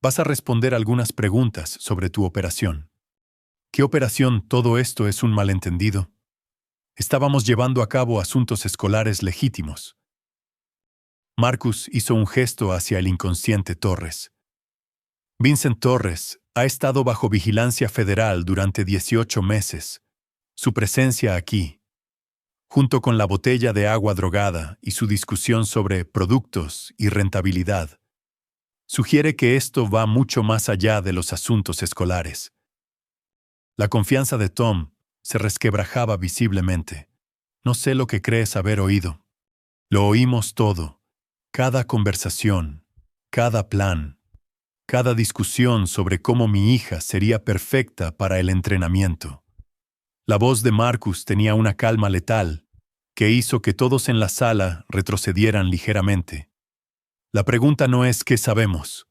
vas a responder algunas preguntas sobre tu operación». «¿Qué operación? Todo esto es un malentendido. Estábamos llevando a cabo asuntos escolares legítimos». Marcus hizo un gesto hacia el inconsciente Torres. «Vincent Torres ha estado bajo vigilancia federal durante 18 meses. Su presencia aquí, junto con la botella de agua drogada y su discusión sobre productos y rentabilidad, sugiere que esto va mucho más allá de los asuntos escolares». La confianza de Tom se resquebrajaba visiblemente. «No sé lo que crees haber oído. Lo oímos todo. Cada conversación, cada plan, cada discusión sobre cómo mi hija sería perfecta para el entrenamiento». La voz de Marcus tenía una calma letal que hizo que todos en la sala retrocedieran ligeramente. «La pregunta no es qué sabemos.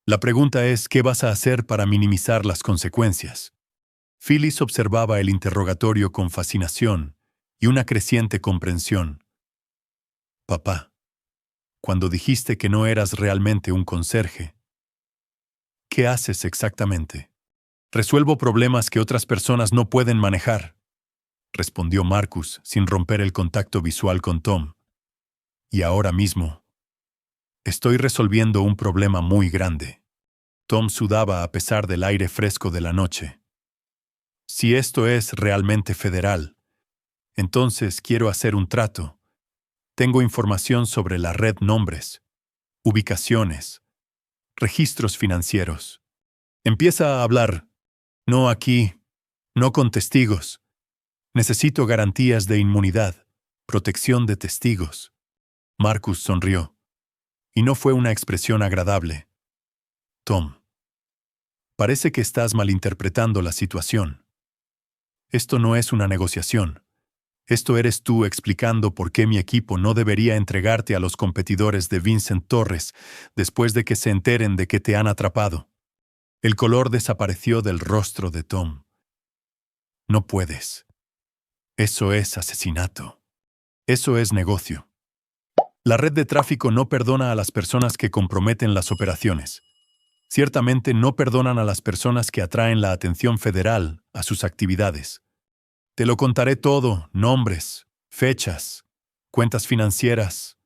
La pregunta es qué vas a hacer para minimizar las consecuencias». Phyllis observaba el interrogatorio con fascinación y una creciente comprensión. «Papá, cuando dijiste que no eras realmente un conserje, ¿qué haces exactamente?» «Resuelvo problemas que otras personas no pueden manejar», respondió Marcus sin romper el contacto visual con Tom. «Y ahora mismo, estoy resolviendo un problema muy grande». Tom sudaba a pesar del aire fresco de la noche. «Si esto es realmente federal, entonces quiero hacer un trato. Tengo información sobre la red, nombres, ubicaciones, registros financieros». «Empieza a hablar. No aquí, no con testigos. Necesito garantías de inmunidad, protección de testigos». Marcus sonrió, y no fue una expresión agradable. «Tom, parece que estás malinterpretando la situación. Esto no es una negociación. Esto eres tú explicando por qué mi equipo no debería entregarte a los competidores de Vincent Torres después de que se enteren de que te han atrapado». El color desapareció del rostro de Tom. «No puedes. Eso es asesinato. Eso es negocio. La red de tráfico no perdona a las personas que comprometen las operaciones. Ciertamente no perdonan a las personas que atraen la atención federal a sus actividades. Te lo contaré todo, nombres, fechas, cuentas financieras,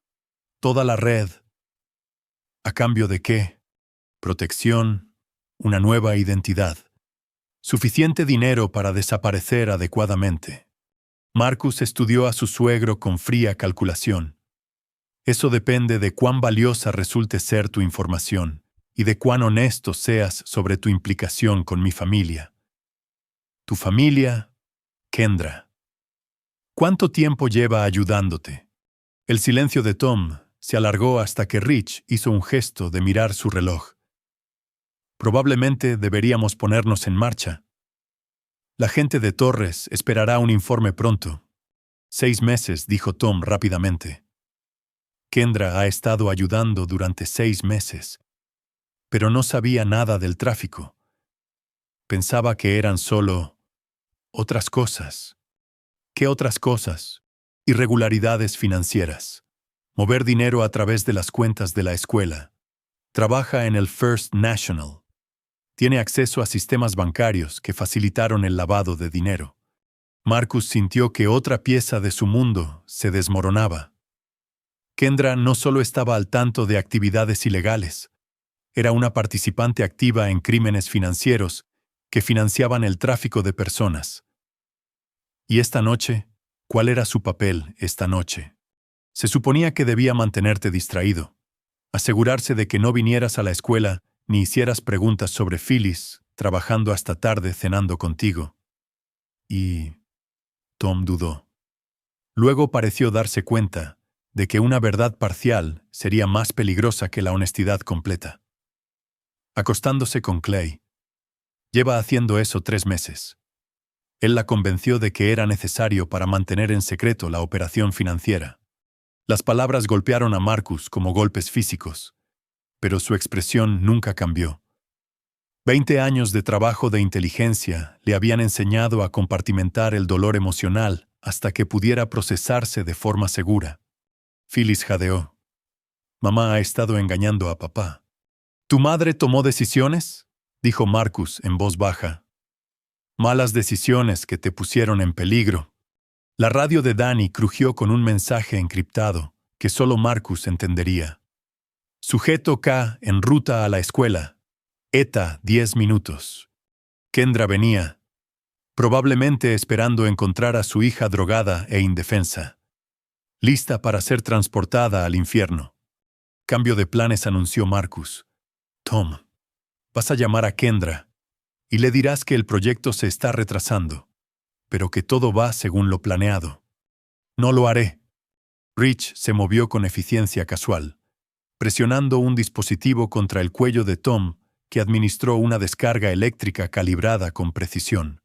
toda la red. ¿A cambio de qué? Protección, una nueva identidad. Suficiente dinero para desaparecer adecuadamente. Marcus estudió a su suegro con fría calculación. Eso depende de cuán valiosa resulte ser tu información y de cuán honesto seas sobre tu implicación con mi familia. Tu familia, Kendra. ¿Cuánto tiempo lleva ayudándote? El silencio de Tom se alargó hasta que Rich hizo un gesto de mirar su reloj. Probablemente deberíamos ponernos en marcha. La gente de Torres esperará un informe pronto. 6 meses, dijo Tom rápidamente. Kendra ha estado ayudando durante 6 meses, pero no sabía nada del tráfico. Pensaba que eran solo otras cosas. ¿Qué otras cosas? Irregularidades financieras. Mover dinero a través de las cuentas de la escuela. Trabaja en el First National. Tiene acceso a sistemas bancarios que facilitaron el lavado de dinero. Marcus sintió que otra pieza de su mundo se desmoronaba. Kendra no solo estaba al tanto de actividades ilegales, era una participante activa en crímenes financieros que financiaban el tráfico de personas. ¿Y esta noche? ¿Cuál era su papel esta noche? Se suponía que debía mantenerte distraído, asegurarse de que no vinieras a la escuela ni hicieras preguntas sobre Phyllis, trabajando hasta tarde cenando contigo. Y Tom dudó. Luego pareció darse cuenta de que una verdad parcial sería más peligrosa que la honestidad completa. Acostándose con Clay. Lleva haciendo eso 3 meses. Él la convenció de que era necesario para mantener en secreto la operación financiera. Las palabras golpearon a Marcus como golpes físicos, pero su expresión nunca cambió. 20 años de trabajo de inteligencia le habían enseñado a compartimentar el dolor emocional hasta que pudiera procesarse de forma segura. Phyllis jadeó. Mamá ha estado engañando a papá. ¿Tu madre tomó decisiones?, dijo Marcus en voz baja. Malas decisiones que te pusieron en peligro. La radio de Danny crujió con un mensaje encriptado que solo Marcus entendería. Sujeto K en ruta a la escuela. ETA 10 minutos. Kendra venía, probablemente esperando encontrar a su hija drogada e indefensa. Lista para ser transportada al infierno. Cambio de planes, anunció Marcus. Tom, vas a llamar a Kendra y le dirás que el proyecto se está retrasando, pero que todo va según lo planeado. No lo haré. Rich se movió con eficiencia casual, presionando un dispositivo contra el cuello de Tom que administró una descarga eléctrica calibrada con precisión.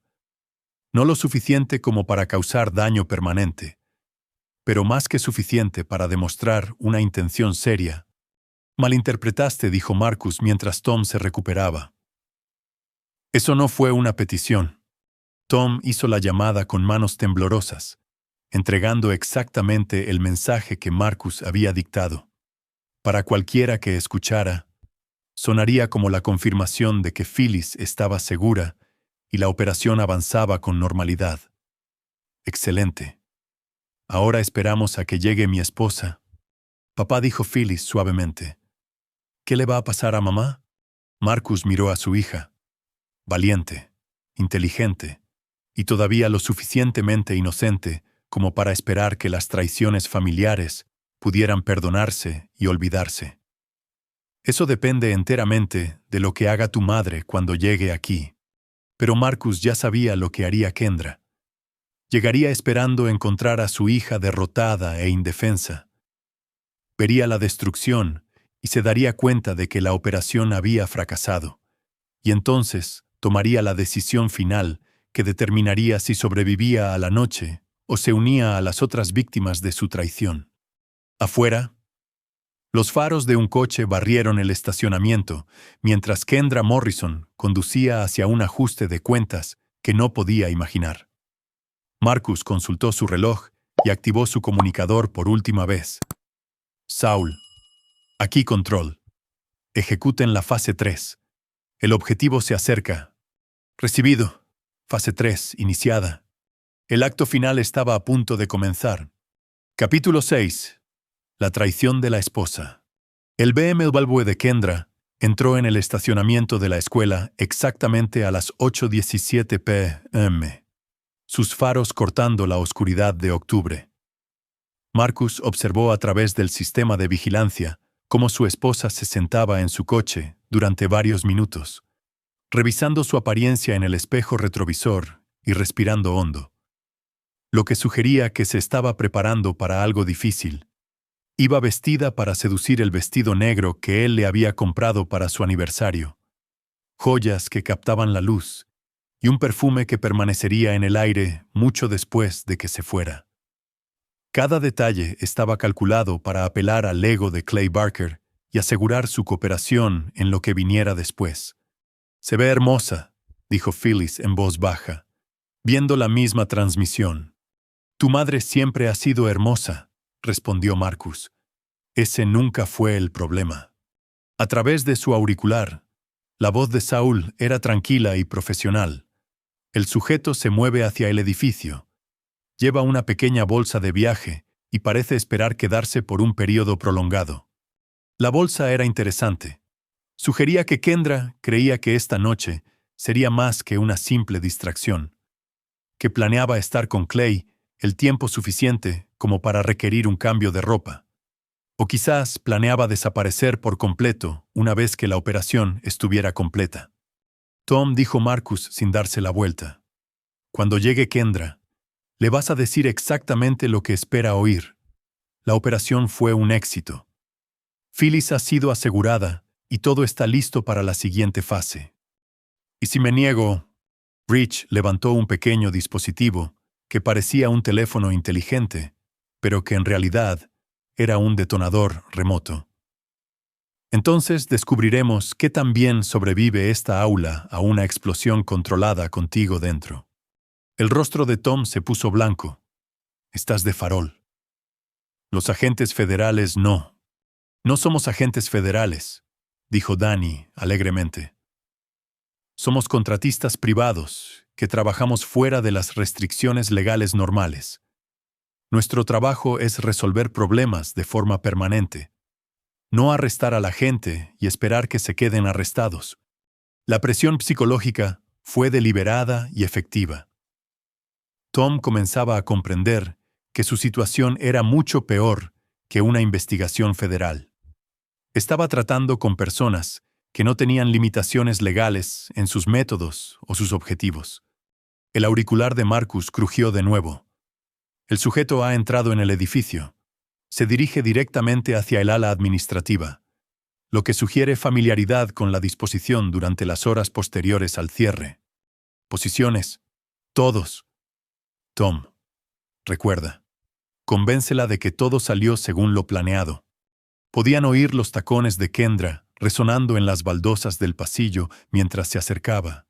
No lo suficiente como para causar daño permanente, pero más que suficiente para demostrar una intención seria. Malinterpretaste, dijo Marcus mientras Tom se recuperaba. Eso no fue una petición. Tom hizo la llamada con manos temblorosas, entregando exactamente el mensaje que Marcus había dictado. Para cualquiera que escuchara, sonaría como la confirmación de que Phyllis estaba segura y la operación avanzaba con normalidad. Excelente. Ahora esperamos a que llegue mi esposa. Papá, dijo Phyllis suavemente. ¿Qué le va a pasar a mamá? Marcus miró a su hija. Valiente, inteligente, y todavía lo suficientemente inocente como para esperar que las traiciones familiares pudieran perdonarse y olvidarse. Eso depende enteramente de lo que haga tu madre cuando llegue aquí. Pero Marcus ya sabía lo que haría Kendra. Llegaría esperando encontrar a su hija derrotada e indefensa. Vería la destrucción y se daría cuenta de que la operación había fracasado. Y entonces tomaría la decisión final que determinaría si sobrevivía a la noche o se unía a las otras víctimas de su traición. Afuera, los faros de un coche barrieron el estacionamiento, mientras Kendra Morrison conducía hacia un ajuste de cuentas que no podía imaginar. Marcus consultó su reloj y activó su comunicador por última vez. Saul. Aquí control. Ejecuten la fase 3. El objetivo se acerca. Recibido. Fase 3, iniciada. El acto final estaba a punto de comenzar. Capítulo 6. La traición de la esposa. El BMW de Kendra entró en el estacionamiento de la escuela exactamente a las 8:17 p.m., sus faros cortando la oscuridad de octubre. Marcus observó a través del sistema de vigilancia cómo su esposa se sentaba en su coche durante varios minutos, revisando su apariencia en el espejo retrovisor y respirando hondo, lo que sugería que se estaba preparando para algo difícil. Iba vestida para seducir el vestido negro que él le había comprado para su aniversario, joyas que captaban la luz y un perfume que permanecería en el aire mucho después de que se fuera. Cada detalle estaba calculado para apelar al ego de Clay Barker y asegurar su cooperación en lo que viniera después. «Se ve hermosa», dijo Phyllis en voz baja, viendo la misma transmisión. «Tu madre siempre ha sido hermosa», respondió Marcus. Ese nunca fue el problema. A través de su auricular, la voz de Saul era tranquila y profesional. El sujeto se mueve hacia el edificio. Lleva una pequeña bolsa de viaje y parece esperar quedarse por un período prolongado. La bolsa era interesante. Sugería que Kendra creía que esta noche sería más que una simple distracción, que planeaba estar con Clay el tiempo suficiente como para requerir un cambio de ropa. O quizás planeaba desaparecer por completo una vez que la operación estuviera completa. «Tom», dijo Marcus sin darse la vuelta, «cuando llegue Kendra, le vas a decir exactamente lo que espera oír. La operación fue un éxito. Phyllis ha sido asegurada y todo está listo para la siguiente fase. Y si me niego...» Rich levantó un pequeño dispositivo que parecía un teléfono inteligente, pero que en realidad era un detonador remoto. «Entonces descubriremos qué tan bien sobrevive esta aula a una explosión controlada contigo dentro». El rostro de Tom se puso blanco. «Estás de farol». «Los agentes federales no. No somos agentes federales», dijo Danny alegremente. «Somos contratistas privados que trabajamos fuera de las restricciones legales normales. Nuestro trabajo es resolver problemas de forma permanente, no arrestar a la gente y esperar que se queden arrestados. La presión psicológica fue deliberada y efectiva». Tom comenzaba a comprender que su situación era mucho peor que una investigación federal. Estaba tratando con personas que no tenían limitaciones legales en sus métodos o sus objetivos. El auricular de Marcus crujió de nuevo. El sujeto ha entrado en el edificio. Se dirige directamente hacia el ala administrativa, lo que sugiere familiaridad con la disposición durante las horas posteriores al cierre. Posiciones. Todos. Tom, recuerda, convéncela de que todo salió según lo planeado. Podían oír los tacones de Kendra resonando en las baldosas del pasillo mientras se acercaba.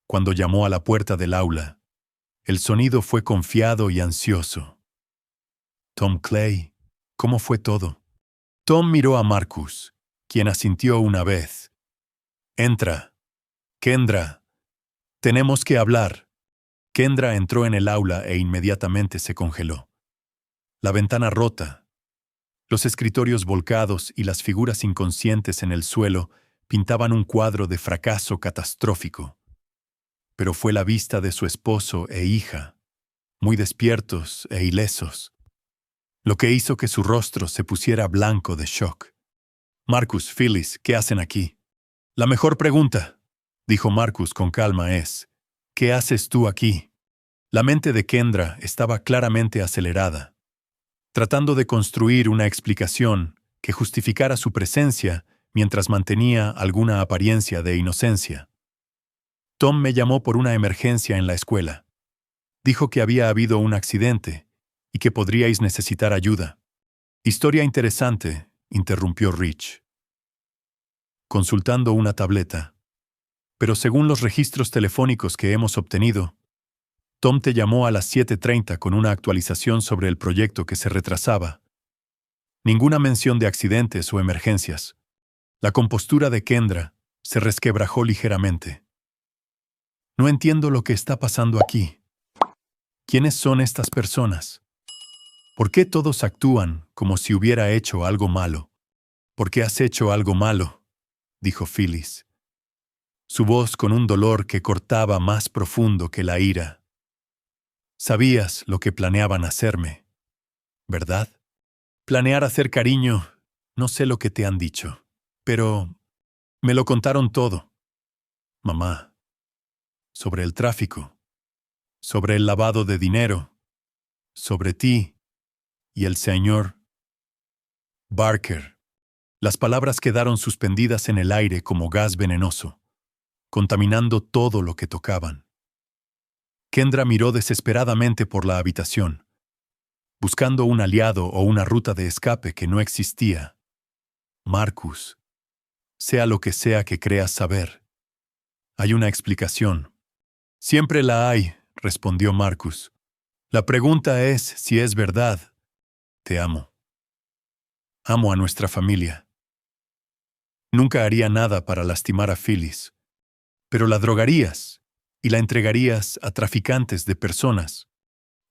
Cuando llamó a la puerta del aula, el sonido fue confiado y ansioso. «Tom Clay, ¿cómo fue todo?» Tom miró a Marcus, quien asintió una vez. «Entra. Kendra, tenemos que hablar». Kendra entró en el aula e inmediatamente se congeló. La ventana rota, los escritorios volcados y las figuras inconscientes en el suelo pintaban un cuadro de fracaso catastrófico. Pero fue la vista de su esposo e hija, muy despiertos e ilesos, lo que hizo que su rostro se pusiera blanco de shock. «Marcus, Phyllis, ¿qué hacen aquí?» «La mejor pregunta», dijo Marcus con calma, es, «¿qué haces tú aquí?» La mente de Kendra estaba claramente acelerada, tratando de construir una explicación que justificara su presencia mientras mantenía alguna apariencia de inocencia. «Tom me llamó por una emergencia en la escuela. Dijo que había habido un accidente y que podríais necesitar ayuda». «Historia interesante», interrumpió Rich, consultando una tableta. «Pero según los registros telefónicos que hemos obtenido, Tom te llamó a las 7:30 con una actualización sobre el proyecto que se retrasaba. Ninguna mención de accidentes o emergencias. La compostura de Kendra se resquebrajó ligeramente. No entiendo lo que está pasando aquí. ¿Quiénes son estas personas? ¿Por qué todos actúan como si hubiera hecho algo malo? ¿Por qué has hecho algo malo?, dijo Phyllis. Su voz con un dolor que cortaba más profundo que la ira. Sabías lo que planeaban hacerme, ¿verdad? Planear hacer cariño, no sé lo que te han dicho, pero me lo contaron todo. Mamá, sobre el tráfico, sobre el lavado de dinero, sobre ti y el señor Barker. Las palabras quedaron suspendidas en el aire como gas venenoso, contaminando todo lo que tocaban. Kendra miró desesperadamente por la habitación, buscando un aliado o una ruta de escape que no existía. Marcus, sea lo que sea que creas saber, hay una explicación. Siempre la hay, respondió Marcus. La pregunta es si es verdad. Te amo. Amo a nuestra familia. Nunca haría nada para lastimar a Phyllis, pero la drogarías y la entregarías a traficantes de personas.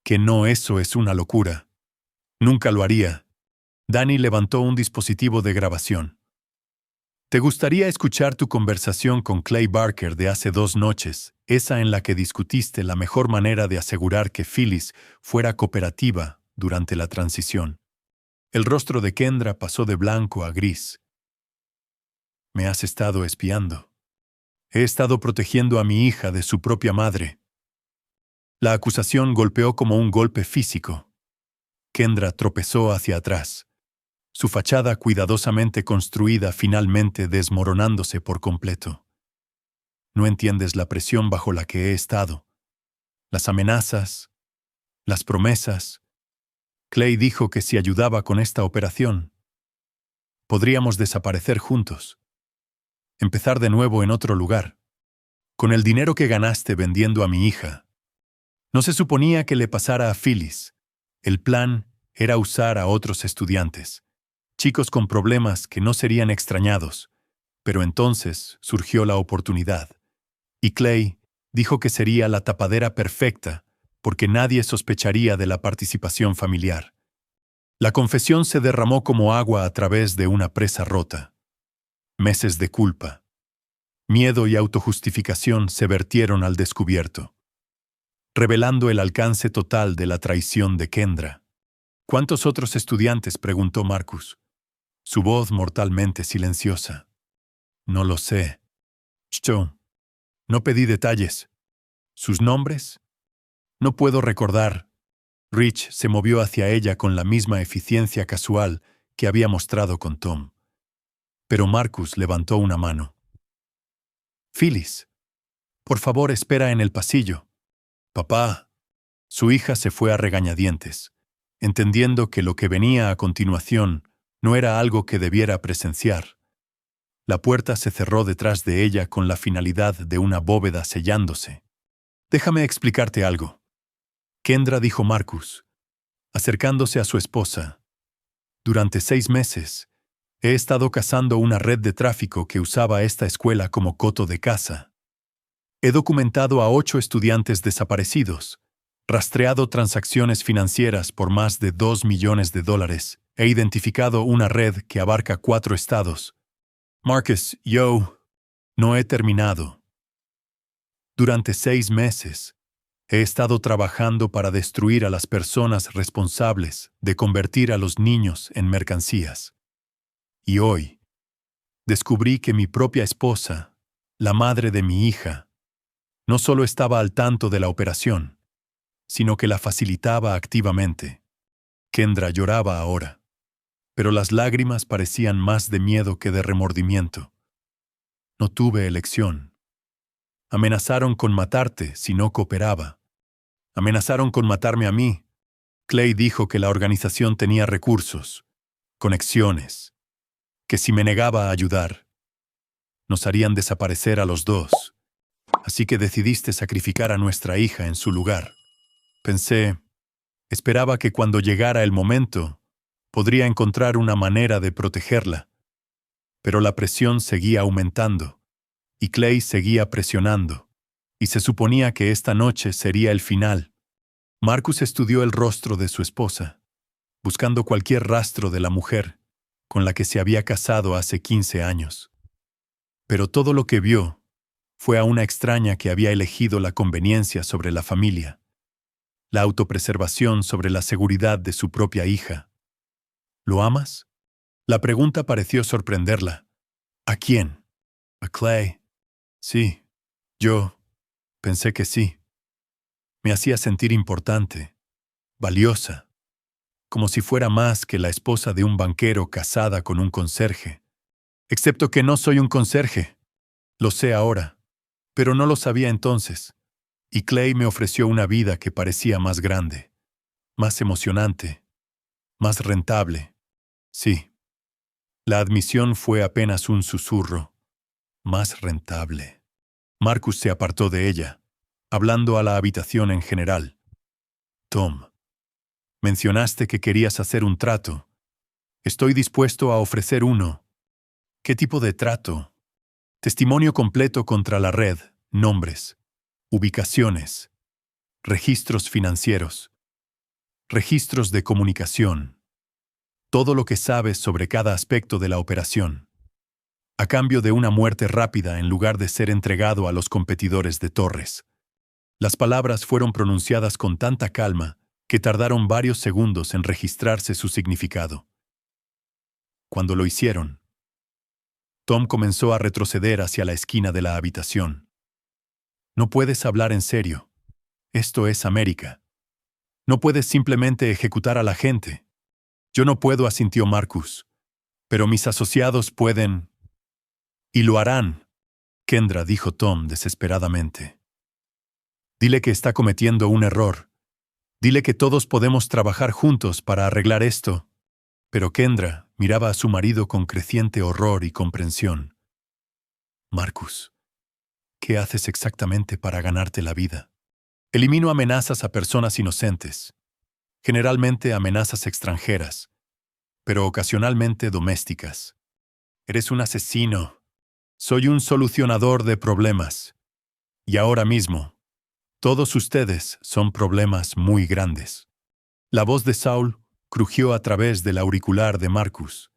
Que no, eso es una locura. Nunca lo haría. Danny levantó un dispositivo de grabación. ¿Te gustaría escuchar tu conversación con Clay Barker de hace 2 noches, esa en la que discutiste la mejor manera de asegurar que Phyllis fuera cooperativa durante la transición? El rostro de Kendra pasó de blanco a gris. Me has estado espiando. He estado protegiendo a mi hija de su propia madre. La acusación golpeó como un golpe físico. Kendra tropezó hacia atrás, su fachada cuidadosamente construida finalmente desmoronándose por completo. No entiendes la presión bajo la que he estado. Las amenazas, las promesas. Clay dijo que si ayudaba con esta operación, podríamos desaparecer juntos. Empezar de nuevo en otro lugar. Con el dinero que ganaste vendiendo a mi hija. No se suponía que le pasara a Phyllis. El plan era usar a otros estudiantes, chicos con problemas que no serían extrañados. Pero entonces surgió la oportunidad. Y Clay dijo que sería la tapadera perfecta porque nadie sospecharía de la participación familiar. La confesión se derramó como agua a través de una presa rota. Meses de culpa, miedo y autojustificación se vertieron al descubierto, revelando el alcance total de la traición de Kendra. ¿Cuántos otros estudiantes?, preguntó Marcus, su voz mortalmente silenciosa. No lo sé. Ch. No pedí detalles. ¿Sus nombres? No puedo recordar. Rich se movió hacia ella con la misma eficiencia casual que había mostrado con Tom. Pero Marcus levantó una mano. Phyllis, por favor, espera en el pasillo. Papá. Su hija se fue a regañadientes, entendiendo que lo que venía a continuación no era algo que debiera presenciar. La puerta se cerró detrás de ella con la finalidad de una bóveda sellándose. Déjame explicarte algo. Kendra, dijo Marcus, acercándose a su esposa. Durante 6 meses, he estado cazando una red de tráfico que usaba esta escuela como coto de caza. He documentado a 8 estudiantes desaparecidos, rastreado transacciones financieras por más de $2 millones, he identificado una red que abarca 4 estados. Marcus, yo no he terminado. Durante 6 meses, he estado trabajando para destruir a las personas responsables de convertir a los niños en mercancías. Y hoy, descubrí que mi propia esposa, la madre de mi hija, no solo estaba al tanto de la operación, sino que la facilitaba activamente. Kendra lloraba ahora, pero las lágrimas parecían más de miedo que de remordimiento. No tuve elección. Amenazaron con matarte si no cooperaba. Amenazaron con matarme a mí. Clay dijo que la organización tenía recursos, conexiones, que si me negaba a ayudar, nos harían desaparecer a los 2. Así que decidiste sacrificar a nuestra hija en su lugar. Pensé, esperaba que cuando llegara el momento, podría encontrar una manera de protegerla. Pero la presión seguía aumentando, y Clay seguía presionando, y se suponía que esta noche sería el final. Marcus estudió el rostro de su esposa, buscando cualquier rastro de la mujer con la que se había casado hace 15 años. Pero todo lo que vio fue a una extraña que había elegido la conveniencia sobre la familia, la autopreservación sobre la seguridad de su propia hija. ¿Lo amas? La pregunta pareció sorprenderla. ¿A quién? ¿A Clay? Sí, yo pensé que sí. Me hacía sentir importante, valiosa, como si fuera más que la esposa de un banquero casada con un conserje. Excepto que no soy un conserje. Lo sé ahora, pero no lo sabía entonces. Y Clay me ofreció una vida que parecía más grande, más emocionante, más rentable. Sí, la admisión fue apenas un susurro. Más rentable. Marcus se apartó de ella, hablando a la habitación en general. Tom, mencionaste que querías hacer un trato. Estoy dispuesto a ofrecer uno. ¿Qué tipo de trato? Testimonio completo contra la red, nombres, ubicaciones, registros financieros, registros de comunicación, todo lo que sabes sobre cada aspecto de la operación, a cambio de una muerte rápida en lugar de ser entregado a los competidores de Torres. Las palabras fueron pronunciadas con tanta calma que tardaron varios segundos en registrarse su significado. Cuando lo hicieron, Tom comenzó a retroceder hacia la esquina de la habitación. No puedes hablar en serio. Esto es América. No puedes simplemente ejecutar a la gente. Yo no puedo, asintió Marcus. Pero mis asociados pueden. Y lo harán, Kendra, dijo Tom desesperadamente. Dile que está cometiendo un error. Dile que todos podemos trabajar juntos para arreglar esto. Pero Kendra miraba a su marido con creciente horror y comprensión. Marcus, ¿qué haces exactamente para ganarte la vida? Elimino amenazas a personas inocentes, generalmente amenazas extranjeras, pero ocasionalmente domésticas. Eres un asesino. Soy un solucionador de problemas. Y ahora mismo, todos ustedes son problemas muy grandes. La voz de Saul crujió a través del auricular de Marcus.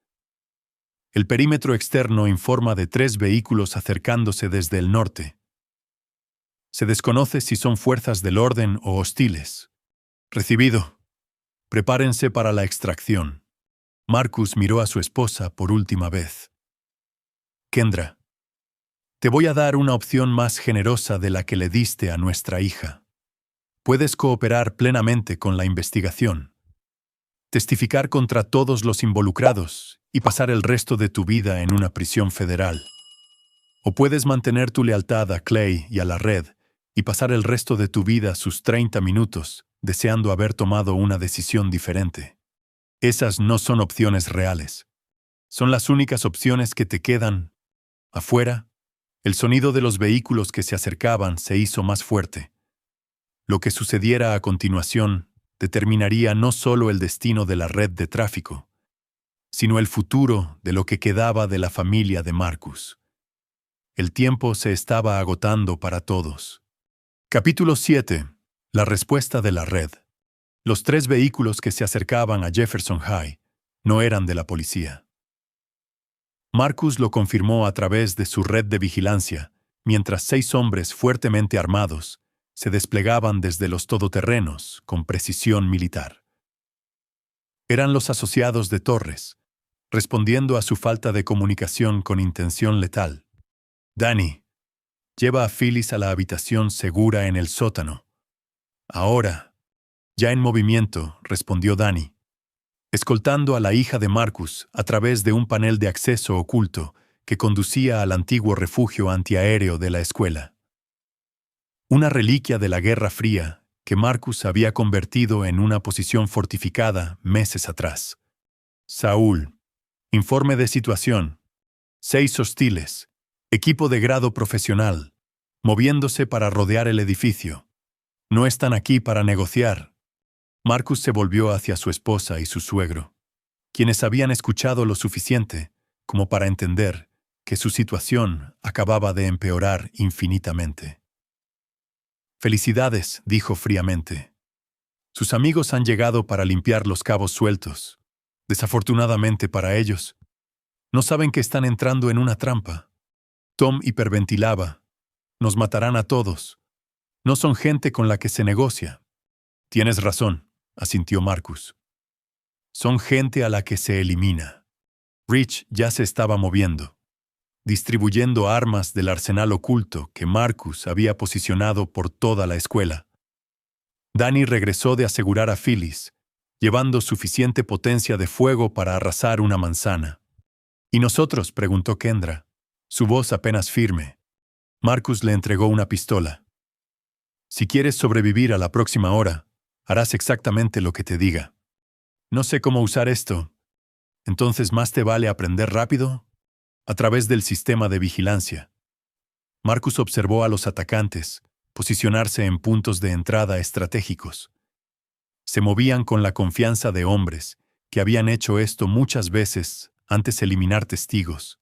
El perímetro externo informa de 3 vehículos acercándose desde el norte. Se desconoce si son fuerzas del orden o hostiles. Recibido. Prepárense para la extracción. Marcus miró a su esposa por última vez. Kendra, te voy a dar una opción más generosa de la que le diste a nuestra hija. Puedes cooperar plenamente con la investigación, testificar contra todos los involucrados y pasar el resto de tu vida en una prisión federal. O puedes mantener tu lealtad a Clay y a la red y pasar el resto de tu vida sus 30 minutos deseando haber tomado una decisión diferente. Esas no son opciones reales. Son las únicas opciones que te quedan. Afuera, el sonido de los vehículos que se acercaban se hizo más fuerte. Lo que sucediera a continuación determinaría no solo el destino de la red de tráfico, sino el futuro de lo que quedaba de la familia de Marcus. El tiempo se estaba agotando para todos. Capítulo 7. La respuesta de la red. Los 3 vehículos que se acercaban a Jefferson High no eran de la policía. Marcus lo confirmó a través de su red de vigilancia, mientras 6 hombres fuertemente armados se desplegaban desde los todoterrenos con precisión militar. Eran los asociados de Torres, respondiendo a su falta de comunicación con intención letal. Danny, lleva a Phyllis a la habitación segura en el sótano. Ahora, ya en movimiento, respondió Danny, escoltando a la hija de Marcus a través de un panel de acceso oculto que conducía al antiguo refugio antiaéreo de la escuela. Una reliquia de la Guerra Fría que Marcus había convertido en una posición fortificada meses atrás. Saúl, informe de situación. 6 hostiles, equipo de grado profesional, moviéndose para rodear el edificio. No están aquí para negociar. Marcus se volvió hacia su esposa y su suegro, quienes habían escuchado lo suficiente como para entender que su situación acababa de empeorar infinitamente. Felicidades, dijo fríamente. Sus amigos han llegado para limpiar los cabos sueltos. Desafortunadamente para ellos, no saben que están entrando en una trampa. Tom hiperventilaba. Nos matarán a todos. No son gente con la que se negocia. Tienes razón, asintió Marcus. Son gente a la que se elimina. Rich ya se estaba moviendo, distribuyendo armas del arsenal oculto que Marcus había posicionado por toda la escuela. Danny regresó de asegurar a Phyllis, llevando suficiente potencia de fuego para arrasar una manzana. ¿Y nosotros?, preguntó Kendra, su voz apenas firme. Marcus le entregó una pistola. Si quieres sobrevivir a la próxima hora, harás exactamente lo que te diga. No sé cómo usar esto. Entonces más te vale aprender rápido a través del sistema de vigilancia. Marcus observó a los atacantes posicionarse en puntos de entrada estratégicos. Se movían con la confianza de hombres que habían hecho esto muchas veces antes de eliminar testigos,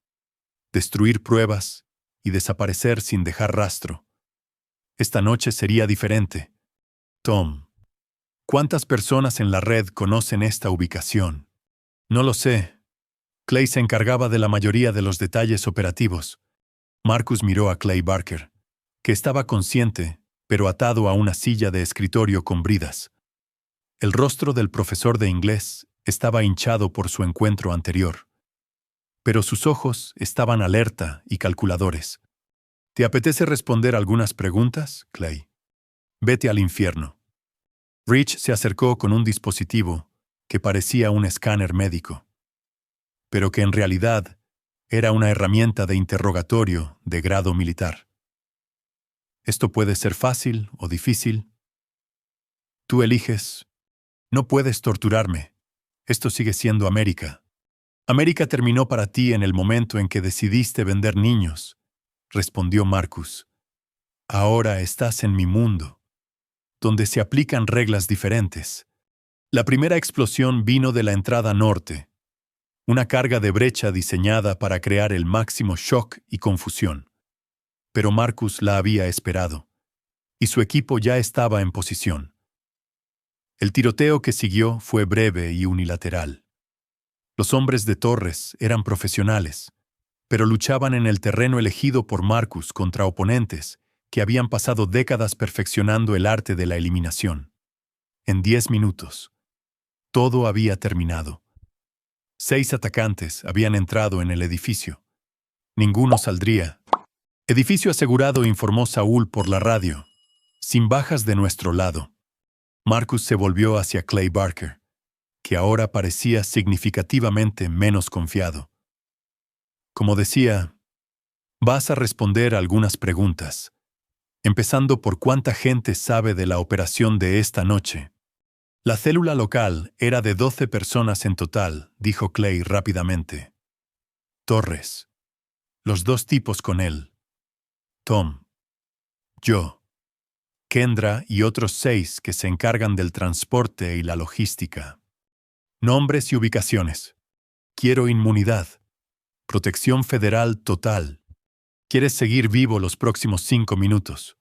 destruir pruebas y desaparecer sin dejar rastro. Esta noche sería diferente. Tom, ¿cuántas personas en la red conocen esta ubicación? No lo sé. Clay se encargaba de la mayoría de los detalles operativos. Marcus miró a Clay Barker, que estaba consciente, pero atado a una silla de escritorio con bridas. El rostro del profesor de inglés estaba hinchado por su encuentro anterior, pero sus ojos estaban alerta y calculadores. ¿Te apetece responder algunas preguntas, Clay? Vete al infierno. Rich se acercó con un dispositivo que parecía un escáner médico, pero que en realidad era una herramienta de interrogatorio de grado militar. Esto puede ser fácil o difícil. Tú eliges. No puedes torturarme. Esto sigue siendo América. América terminó para ti en el momento en que decidiste vender niños, respondió Marcus. Ahora estás en mi mundo, donde se aplican reglas diferentes. La primera explosión vino de la entrada norte, una carga de brecha diseñada para crear el máximo shock y confusión. Pero Marcus la había esperado, y su equipo ya estaba en posición. El tiroteo que siguió fue breve y unilateral. Los hombres de Torres eran profesionales, pero luchaban en el terreno elegido por Marcus contra oponentes que habían pasado décadas perfeccionando el arte de la eliminación. En 10 minutos, todo había terminado. 6 atacantes habían entrado en el edificio. Ninguno saldría. Edificio asegurado, informó Saúl por la radio. Sin bajas de nuestro lado. Marcus se volvió hacia Clay Barker, que ahora parecía significativamente menos confiado. Como decía, vas a responder algunas preguntas, empezando por cuánta gente sabe de la operación de esta noche. La célula local era de 12 personas en total, dijo Clay rápidamente. Torres. Los 2 tipos con él. Tom. Yo. Kendra y otros 6 que se encargan del transporte y la logística. Nombres y ubicaciones. Quiero inmunidad. Protección federal total. ¿Quieres seguir vivo los próximos 5 minutos?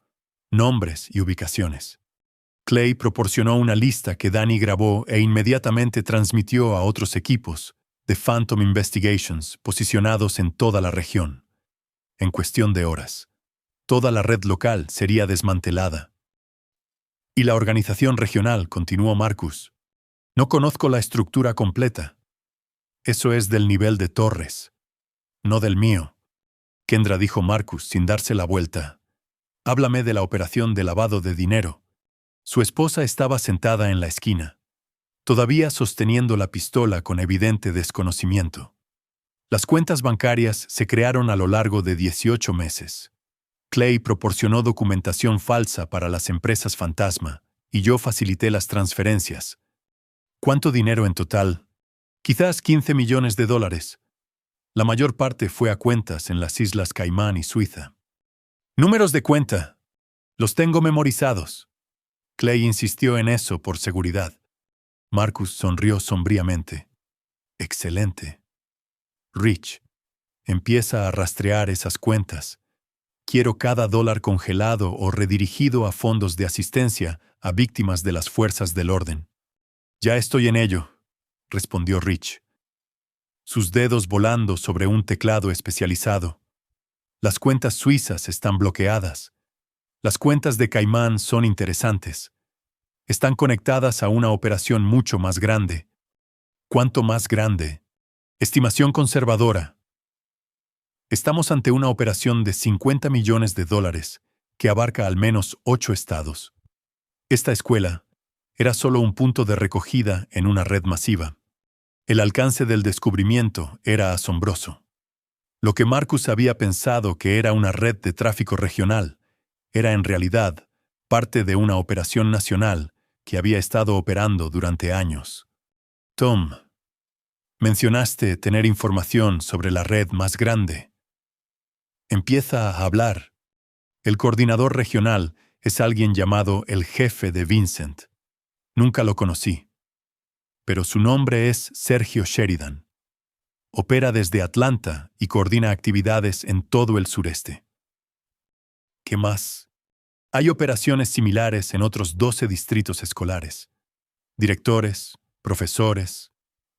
Nombres y ubicaciones. Clay proporcionó una lista que Danny grabó e inmediatamente transmitió a otros equipos de Phantom Investigations posicionados en toda la región. En cuestión de horas, toda la red local sería desmantelada. Y la organización regional, continuó Marcus. No conozco la estructura completa. Eso es del nivel de Torres, no del mío. Kendra, dijo Marcus sin darse la vuelta. Háblame de la operación de lavado de dinero. Su esposa estaba sentada en la esquina, todavía sosteniendo la pistola con evidente desconocimiento. Las cuentas bancarias se crearon a lo largo de 18 meses. Clay proporcionó documentación falsa para las empresas fantasma y yo facilité las transferencias. ¿Cuánto dinero en total? Quizás $15 millones. La mayor parte fue a cuentas en las Islas Caimán y Suiza. Números de cuenta. Los tengo memorizados. Clay insistió en eso por seguridad. Marcus sonrió sombríamente. Excelente. Rich, empieza a rastrear esas cuentas. Quiero cada dólar congelado o redirigido a fondos de asistencia a víctimas de las fuerzas del orden. Ya estoy en ello, respondió Rich, sus dedos volando sobre un teclado especializado. Las cuentas suizas están bloqueadas. Las cuentas de Caimán son interesantes. Están conectadas a una operación mucho más grande. ¿Cuánto más grande? Estimación conservadora. Estamos ante una operación de 50 millones de dólares que abarca al menos 8 estados. Esta escuela era solo un punto de recogida en una red masiva. El alcance del descubrimiento era asombroso. Lo que Marcus había pensado que era una red de tráfico regional era en realidad parte de una operación nacional que había estado operando durante años. Tom, mencionaste tener información sobre la red más grande. Empieza a hablar. El coordinador regional es alguien llamado el jefe de Vincent. Nunca lo conocí. Pero su nombre es Sergio Sheridan. Opera desde Atlanta y coordina actividades en todo el sureste. ¿Qué más? Hay operaciones similares en otros 12 distritos escolares. Directores, profesores,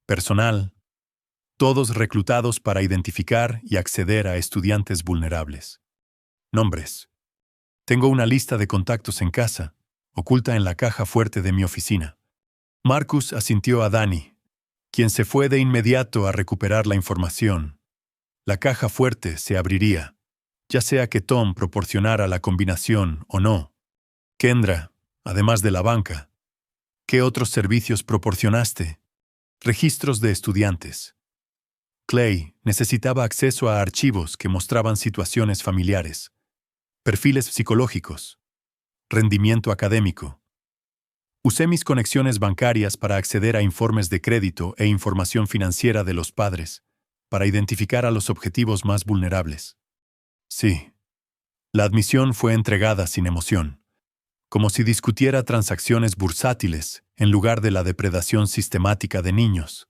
personal, todos reclutados para identificar y acceder a estudiantes vulnerables. Nombres. Tengo una lista de contactos en casa, oculta en la caja fuerte de mi oficina. Marcus asintió a Danny, quien se fue de inmediato a recuperar la información. La caja fuerte se abriría, ya sea que Tom proporcionara la combinación o no. Kendra, además de la banca, ¿qué otros servicios proporcionaste? Registros de estudiantes. Clay necesitaba acceso a archivos que mostraban situaciones familiares, perfiles psicológicos, rendimiento académico. Usé mis conexiones bancarias para acceder a informes de crédito e información financiera de los padres, para identificar a los objetivos más vulnerables. Sí. La admisión fue entregada sin emoción, como si discutiera transacciones bursátiles en lugar de la depredación sistemática de niños.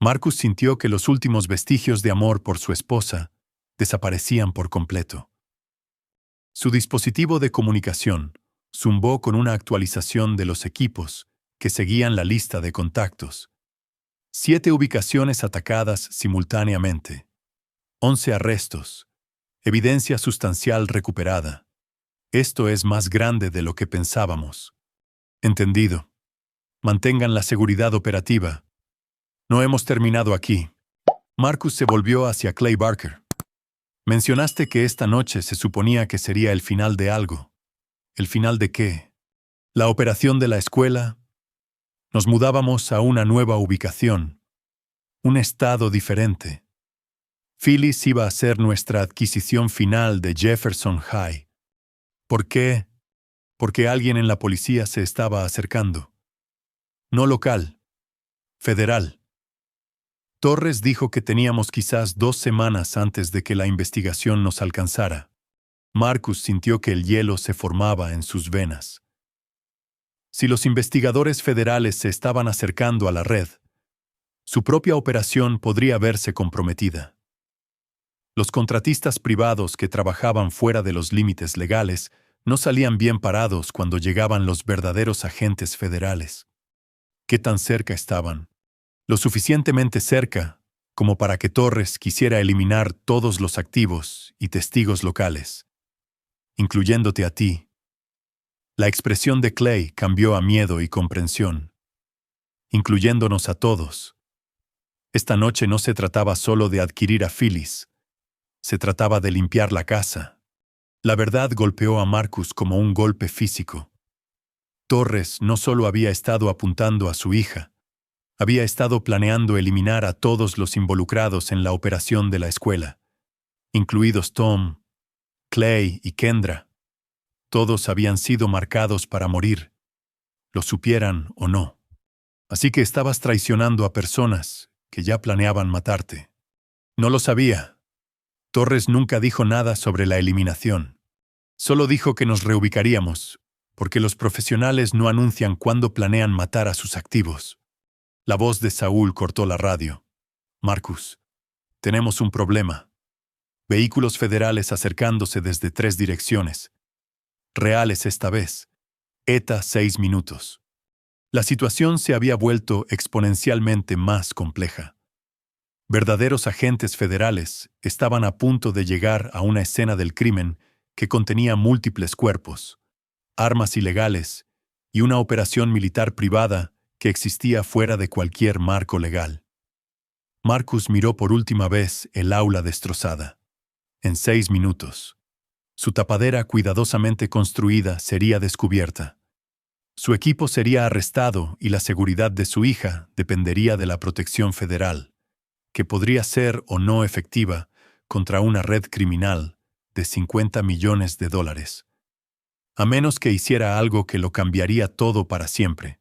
Marcus sintió que los últimos vestigios de amor por su esposa desaparecían por completo. Su dispositivo de comunicación zumbó con una actualización de los equipos que seguían la lista de contactos. 7 ubicaciones atacadas simultáneamente. 11 arrestos. Evidencia sustancial recuperada. Esto es más grande de lo que pensábamos. Entendido. Mantengan la seguridad operativa. No hemos terminado aquí. Marcus se volvió hacia Clay Barker. Mencionaste que esta noche se suponía que sería el final de algo. ¿El final de qué? ¿La operación de la escuela? Nos mudábamos a una nueva ubicación. Un estado diferente. Phyllis iba a ser nuestra adquisición final de Jefferson High. ¿Por qué? Porque alguien en la policía se estaba acercando. No local. Federal. Torres dijo que teníamos quizás 2 semanas antes de que la investigación nos alcanzara. Marcus sintió que el hielo se formaba en sus venas. Si los investigadores federales se estaban acercando a la red, su propia operación podría verse comprometida. Los contratistas privados que trabajaban fuera de los límites legales no salían bien parados cuando llegaban los verdaderos agentes federales. ¿Qué tan cerca estaban? Lo suficientemente cerca como para que Torres quisiera eliminar todos los activos y testigos locales, incluyéndote a ti. La expresión de Clay cambió a miedo y comprensión, incluyéndonos a todos. Esta noche no se trataba solo de adquirir a Phyllis, se trataba de limpiar la casa. La verdad golpeó a Marcus como un golpe físico. Torres no solo había estado apuntando a su hija, había estado planeando eliminar a todos los involucrados en la operación de la escuela, incluidos Tom, Clay y Kendra. Todos habían sido marcados para morir, lo supieran o no. Así que estabas traicionando a personas que ya planeaban matarte. No lo sabía. Torres nunca dijo nada sobre la eliminación. Solo dijo que nos reubicaríamos, porque los profesionales no anuncian cuándo planean matar a sus activos. La voz de Saúl cortó la radio. Marcus, tenemos un problema. Vehículos federales acercándose desde 3 direcciones. Reales esta vez. ETA 6 minutos. La situación se había vuelto exponencialmente más compleja. Verdaderos agentes federales estaban a punto de llegar a una escena del crimen que contenía múltiples cuerpos, armas ilegales y una operación militar privada que existía fuera de cualquier marco legal. Marcus miró por última vez el aula destrozada. En 6 minutos, su tapadera cuidadosamente construida sería descubierta. Su equipo sería arrestado y la seguridad de su hija dependería de la protección federal, que podría ser o no efectiva contra una red criminal de $50 millones, a menos que hiciera algo que lo cambiaría todo para siempre.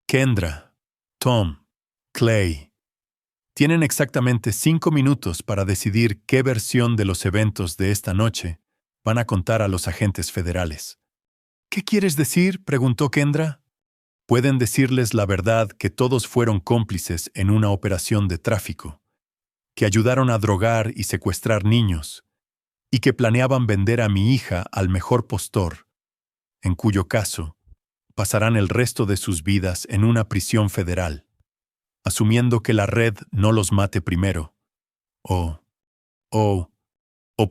Kendra, Tom, Clay, tienen exactamente 5 minutos para decidir qué versión de los eventos de esta noche van a contar a los agentes federales. ¿Qué quieres decir?, preguntó Kendra. Pueden decirles la verdad que todos fueron cómplices en una operación de tráfico, que ayudaron a drogar y secuestrar niños, y que planeaban vender a mi hija al mejor postor, en cuyo caso pasarán el resto de sus vidas en una prisión federal, asumiendo que la red no los mate primero. O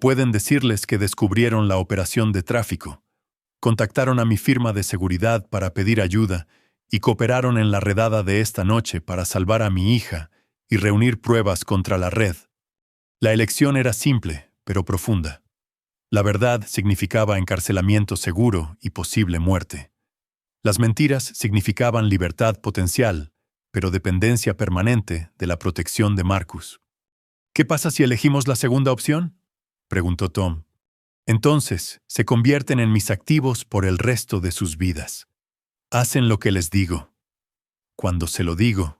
pueden decirles que descubrieron la operación de tráfico, contactaron a mi firma de seguridad para pedir ayuda y cooperaron en la redada de esta noche para salvar a mi hija y reunir pruebas contra la red. La elección era simple, pero profunda. La verdad significaba encarcelamiento seguro y posible muerte. Las mentiras significaban libertad potencial, pero dependencia permanente de la protección de Marcus. ¿Qué pasa si elegimos la segunda opción?, preguntó Tom. Entonces, se convierten en mis activos por el resto de sus vidas. Hacen lo que les digo. Cuando se lo digo,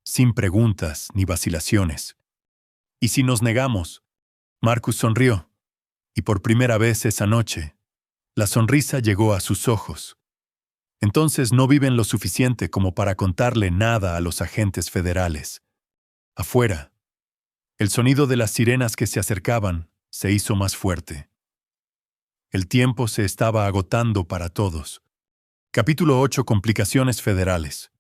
sin preguntas ni vacilaciones. ¿Y si nos negamos? Marcus sonrió, y por primera vez esa noche, la sonrisa llegó a sus ojos. Entonces no viven lo suficiente como para contarle nada a los agentes federales. Afuera, el sonido de las sirenas que se acercaban se hizo más fuerte. El tiempo se estaba agotando para todos. Capítulo 8. Complicaciones federales.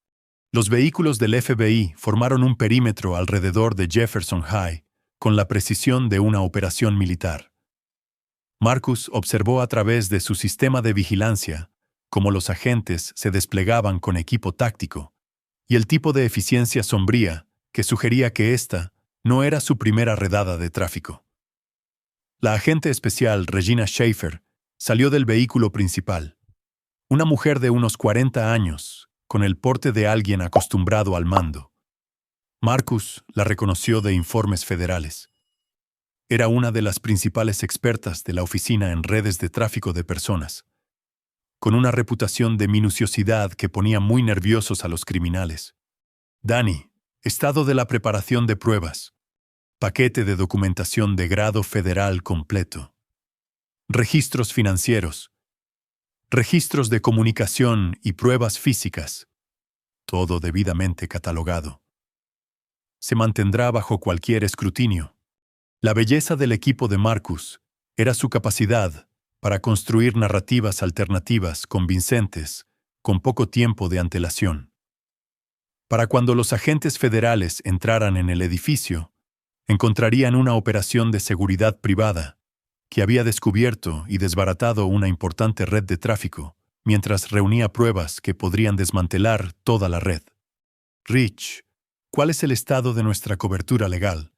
Los vehículos del FBI formaron un perímetro alrededor de Jefferson High, con la precisión de una operación militar. Marcus observó a través de su sistema de vigilancia cómo los agentes se desplegaban con equipo táctico, y el tipo de eficiencia sombría que sugería que esta no era su primera redada de tráfico. La agente especial Regina Schaefer salió del vehículo principal. Una mujer de unos 40 años, con el porte de alguien acostumbrado al mando. Marcus la reconoció de informes federales. Era una de las principales expertas de la oficina en redes de tráfico de personas, con una reputación de minuciosidad que ponía muy nerviosos a los criminales. Danny, estado de la preparación de pruebas. Paquete de documentación de grado federal completo. Registros financieros. Registros de comunicación y pruebas físicas. Todo debidamente catalogado. Se mantendrá bajo cualquier escrutinio. La belleza del equipo de Marcus era su capacidad para construir narrativas alternativas convincentes con poco tiempo de antelación. Para cuando los agentes federales entraran en el edificio, encontrarían una operación de seguridad privada que había descubierto y desbaratado una importante red de tráfico, mientras reunía pruebas que podrían desmantelar toda la red. Rich, ¿cuál es el estado de nuestra cobertura legal?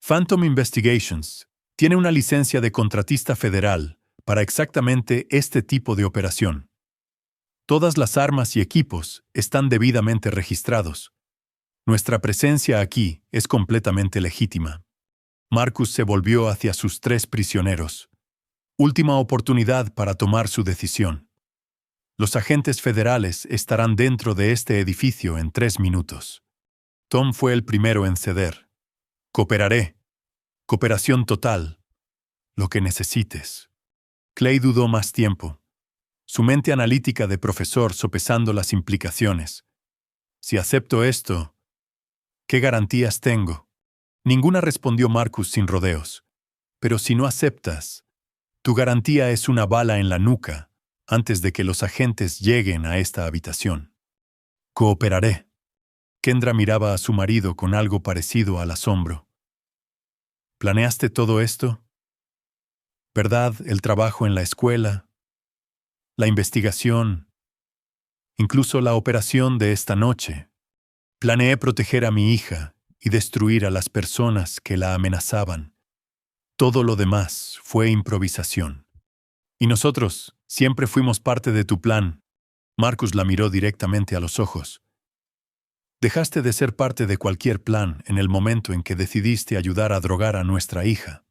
Phantom Investigations tiene una licencia de contratista federal para exactamente este tipo de operación. Todas las armas y equipos están debidamente registrados. Nuestra presencia aquí es completamente legítima. Marcus se volvió hacia sus 3 prisioneros. Última oportunidad para tomar su decisión. Los agentes federales estarán dentro de este edificio en 3 minutos. Tom fue el primero en ceder. Cooperaré. Cooperación total. Lo que necesites. Clay dudó más tiempo. su mente analítica de profesor sopesando las implicaciones. Si acepto esto, ¿qué garantías tengo? Ninguna, respondió Marcus sin rodeos. Pero si no aceptas, tu garantía es una bala en la nuca antes de que los agentes lleguen a esta habitación. Cooperaré. Kendra miraba a su marido con algo parecido al asombro. ¿Planeaste todo esto? ¿Verdad? El trabajo en la escuela, la investigación, incluso la operación de esta noche. Planeé proteger a mi hija y destruir a las personas que la amenazaban. Todo lo demás fue improvisación. Y nosotros siempre fuimos parte de tu plan. Marcus la miró directamente a los ojos. Dejaste de ser parte de cualquier plan en el momento en que decidiste ayudar a drogar a nuestra hija.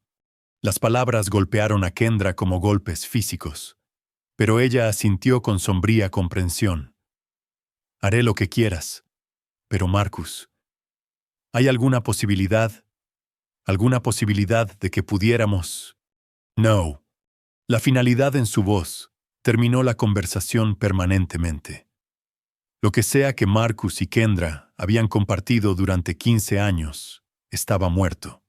Las palabras golpearon a Kendra como golpes físicos, pero ella asintió con sombría comprensión. Haré lo que quieras. Pero Marcus, ¿hay alguna posibilidad? ¿Alguna posibilidad de que pudiéramos? No. La finalidad en su voz terminó la conversación permanentemente. Lo que sea que Marcus y Kendra habían compartido durante 15 años estaba muerto.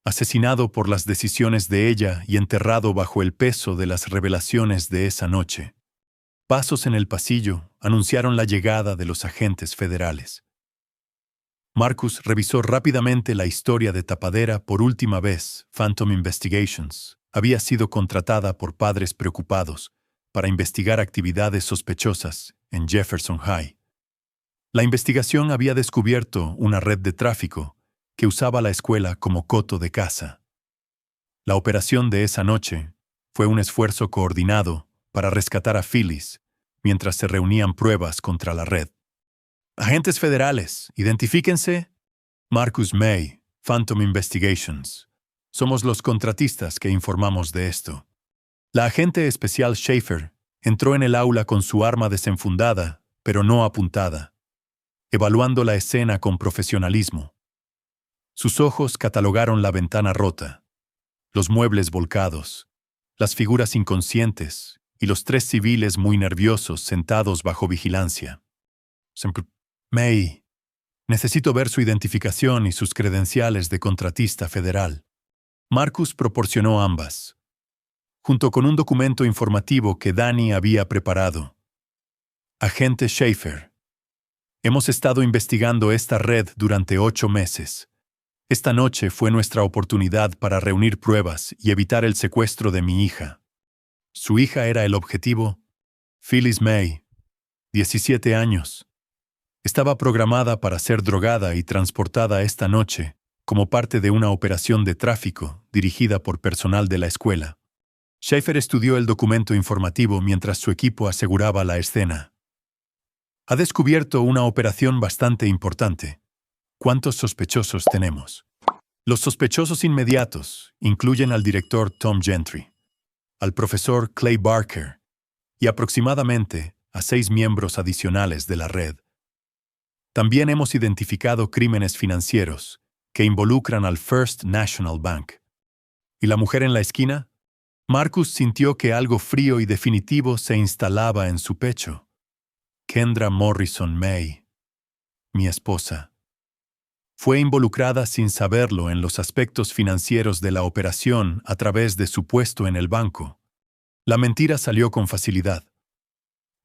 Asesinado por las decisiones de ella y enterrado bajo el peso de las revelaciones de esa noche. Pasos en el pasillo anunciaron la llegada de los agentes federales. Marcus revisó rápidamente la historia de Tapadera por última vez. Phantom Investigations había sido contratada por padres preocupados para investigar actividades sospechosas en Jefferson High. La investigación había descubierto una red de tráfico que usaba la escuela como coto de caza. La operación de esa noche fue un esfuerzo coordinado para rescatar a Phyllis mientras se reunían pruebas contra la red. Agentes federales, identifíquense. Marcus May, Phantom Investigations. Somos los contratistas que informamos de esto. La agente especial Schaefer entró en el aula con su arma desenfundada, pero no apuntada, evaluando la escena con profesionalismo. Sus ojos catalogaron la ventana rota, los muebles volcados, las figuras inconscientes y los 3 civiles muy nerviosos sentados bajo vigilancia. May, necesito ver su identificación y sus credenciales de contratista federal. Marcus proporcionó ambas, junto con un documento informativo que Danny había preparado. Agente Schaefer, hemos estado investigando esta red durante 8 meses. Esta noche fue nuestra oportunidad para reunir pruebas y evitar el secuestro de mi hija. Su hija era el objetivo. Phyllis May, 17 años. Estaba programada para ser drogada y transportada esta noche como parte de una operación de tráfico dirigida por personal de la escuela. Schaefer estudió el documento informativo mientras su equipo aseguraba la escena. Ha descubierto una operación bastante importante. ¿Cuántos sospechosos tenemos? Los sospechosos inmediatos incluyen al director Tom Gentry, al profesor Clay Barker y aproximadamente a 6 miembros adicionales de la red. También hemos identificado crímenes financieros que involucran al First National Bank. ¿Y la mujer en la esquina? Marcus sintió que algo frío y definitivo se instalaba en su pecho. Kendra Morrison May, mi esposa, fue involucrada sin saberlo en los aspectos financieros de la operación a través de su puesto en el banco. La mentira salió con facilidad.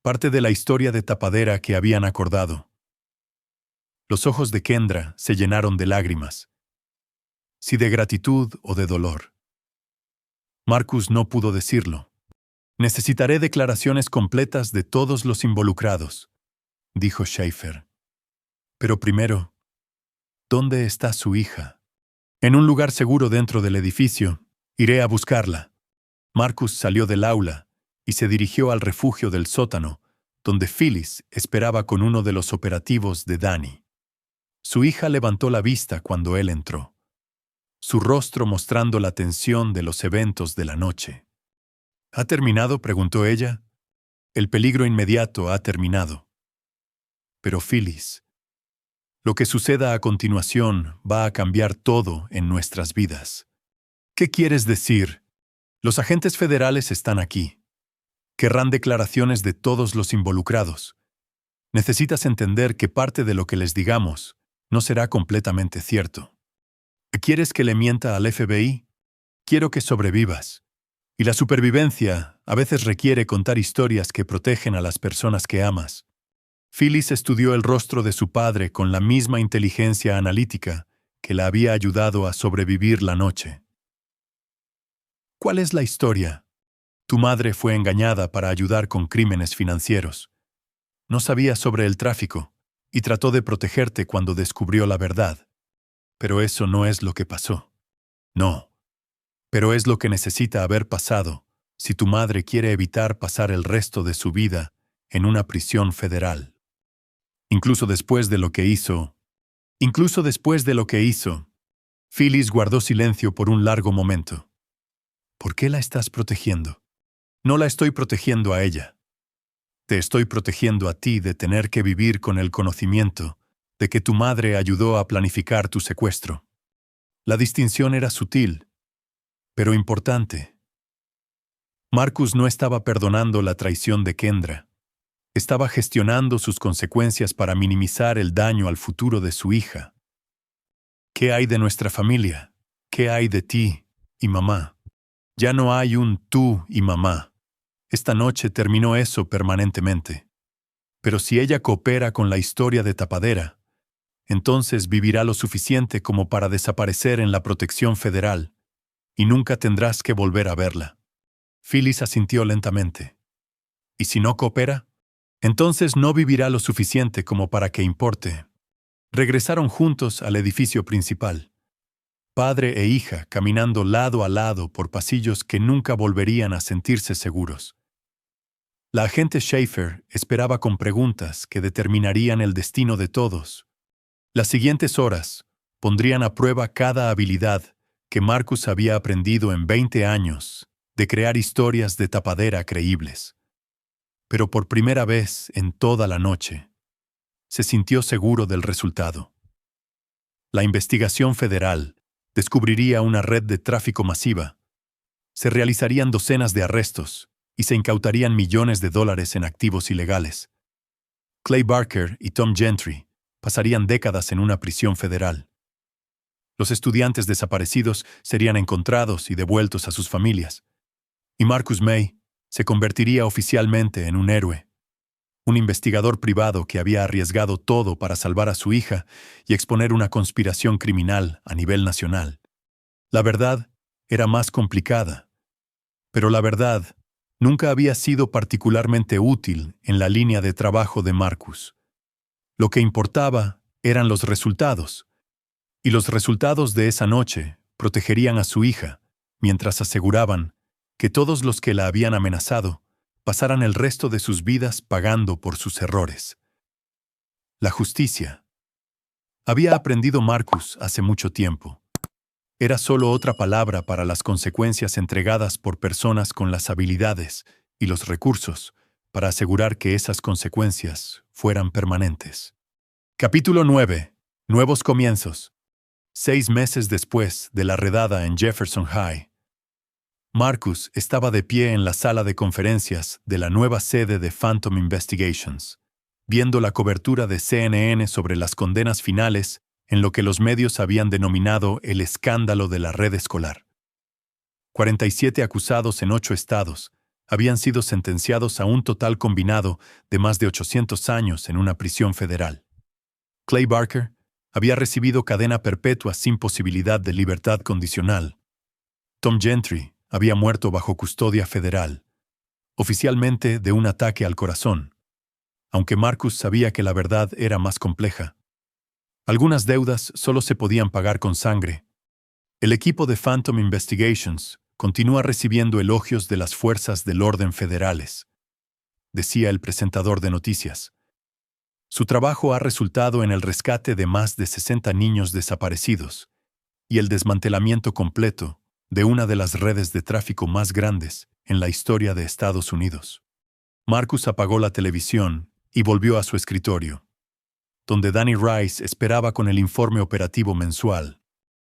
Parte de la historia de tapadera que habían acordado. Los ojos de Kendra se llenaron de lágrimas. Si de gratitud o de dolor. Marcus no pudo decirlo. Necesitaré declaraciones completas de todos los involucrados, dijo Schaefer. Pero primero, ¿dónde está su hija? En un lugar seguro dentro del edificio. Iré a buscarla. Marcus salió del aula y se dirigió al refugio del sótano, donde Phyllis esperaba con uno de los operativos de Danny. Su hija levantó la vista cuando él entró, su rostro mostrando la tensión de los eventos de la noche. ¿Ha terminado?, preguntó ella. El peligro inmediato ha terminado. Pero Phyllis, lo que suceda a continuación va a cambiar todo en nuestras vidas. ¿Qué quieres decir? Los agentes federales están aquí. Querrán declaraciones de todos los involucrados. Necesitas entender que parte de lo que les digamos no será completamente cierto. ¿Quieres que le mienta al FBI? Quiero que sobrevivas. Y la supervivencia a veces requiere contar historias que protegen a las personas que amas. Phyllis estudió el rostro de su padre con la misma inteligencia analítica que la había ayudado a sobrevivir la noche. ¿Cuál es la historia? Tu madre fue engañada para ayudar con crímenes financieros. No sabía sobre el tráfico y trató de protegerte cuando descubrió la verdad. Pero eso no es lo que pasó. No. Pero es lo que necesita haber pasado si tu madre quiere evitar pasar el resto de su vida en una prisión federal. Incluso después de lo que hizo, Phyllis guardó silencio por un largo momento. ¿Por qué la estás protegiendo? No la estoy protegiendo a ella. Te estoy protegiendo a ti de tener que vivir con el conocimiento de que tu madre ayudó a planificar tu secuestro. La distinción era sutil, pero importante. Marcus no estaba perdonando la traición de Kendra. Estaba gestionando sus consecuencias para minimizar el daño al futuro de su hija. ¿Qué hay de nuestra familia? ¿Qué hay de ti y mamá? Ya no hay un tú y mamá. Esta noche terminó eso permanentemente. Pero si ella coopera con la historia de Tapadera, entonces vivirá lo suficiente como para desaparecer en la protección federal, y nunca tendrás que volver a verla. Phyllis asintió lentamente. ¿Y si no coopera? Entonces no vivirá lo suficiente como para que importe. Regresaron juntos al edificio principal. Padre e hija caminando lado a lado por pasillos que nunca volverían a sentirse seguros. La agente Schaefer esperaba con preguntas que determinarían el destino de todos. Las siguientes horas pondrían a prueba cada habilidad que Marcus había aprendido en 20 años de crear historias de tapadera creíbles. Pero por primera vez en toda la noche, se sintió seguro del resultado. La investigación federal descubriría una red de tráfico masiva. Se realizarían docenas de arrestos y se incautarían millones de dólares en activos ilegales. Clay Barker y Tom Gentry pasarían décadas en una prisión federal. Los estudiantes desaparecidos serían encontrados y devueltos a sus familias. Y Marcus May se convertiría oficialmente en un héroe. Un investigador privado que había arriesgado todo para salvar a su hija y exponer una conspiración criminal a nivel nacional. La verdad era más complicada, pero la verdad nunca había sido particularmente útil en la línea de trabajo de Marcus. Lo que importaba eran los resultados, y los resultados de esa noche protegerían a su hija, mientras aseguraban que todos los que la habían amenazado pasaran el resto de sus vidas pagando por sus errores. La justicia. Había aprendido Marcus hace mucho tiempo. Era solo otra palabra para las consecuencias entregadas por personas con las habilidades y los recursos para asegurar que esas consecuencias fueran permanentes. Capítulo 9. Nuevos comienzos. 6 meses después de la redada en Jefferson High, Marcus estaba de pie en la sala de conferencias de la nueva sede de Phantom Investigations, viendo la cobertura de CNN sobre las condenas finales en lo que los medios habían denominado el escándalo de la red escolar. 47 acusados en 8 estados habían sido sentenciados a un total combinado de más de 800 años en una prisión federal. Clay Barker había recibido cadena perpetua sin posibilidad de libertad condicional. Tom Gentry había muerto bajo custodia federal, oficialmente de un ataque al corazón, aunque Marcus sabía que la verdad era más compleja. Algunas deudas solo se podían pagar con sangre. El equipo de Phantom Investigations continúa recibiendo elogios de las fuerzas del orden federales, decía el presentador de noticias. Su trabajo ha resultado en el rescate de más de 60 niños desaparecidos y el desmantelamiento completo de una de las redes de tráfico más grandes en la historia de Estados Unidos. Marcus apagó la televisión y volvió a su escritorio, donde Danny Rice esperaba con el informe operativo mensual.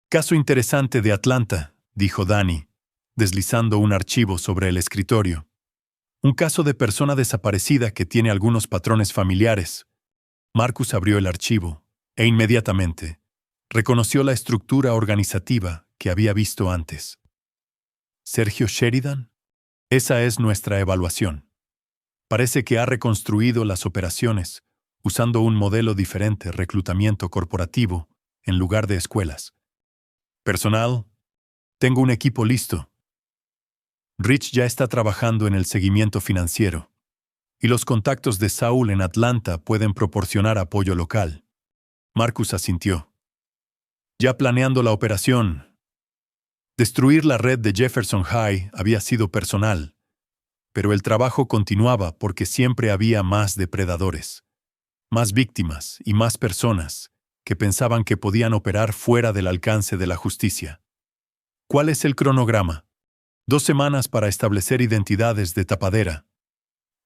Caso interesante de Atlanta, dijo Danny, deslizando un archivo sobre el escritorio. Un caso de persona desaparecida que tiene algunos patrones familiares. Marcus abrió el archivo e inmediatamente reconoció la estructura organizativa que había visto antes. ¿Sergio Sheridan? Esa es nuestra evaluación. Parece que ha reconstruido las operaciones usando un modelo diferente, reclutamiento corporativo, en lugar de escuelas. Personal, tengo un equipo listo. Rich ya está trabajando en el seguimiento financiero, y los contactos de Saul en Atlanta pueden proporcionar apoyo local. Marcus asintió. Ya planeando la operación. Destruir la red de Jefferson High había sido personal, pero el trabajo continuaba porque siempre había más depredadores, más víctimas y más personas que pensaban que podían operar fuera del alcance de la justicia. ¿Cuál es el cronograma? 2 semanas para establecer identidades de tapadera.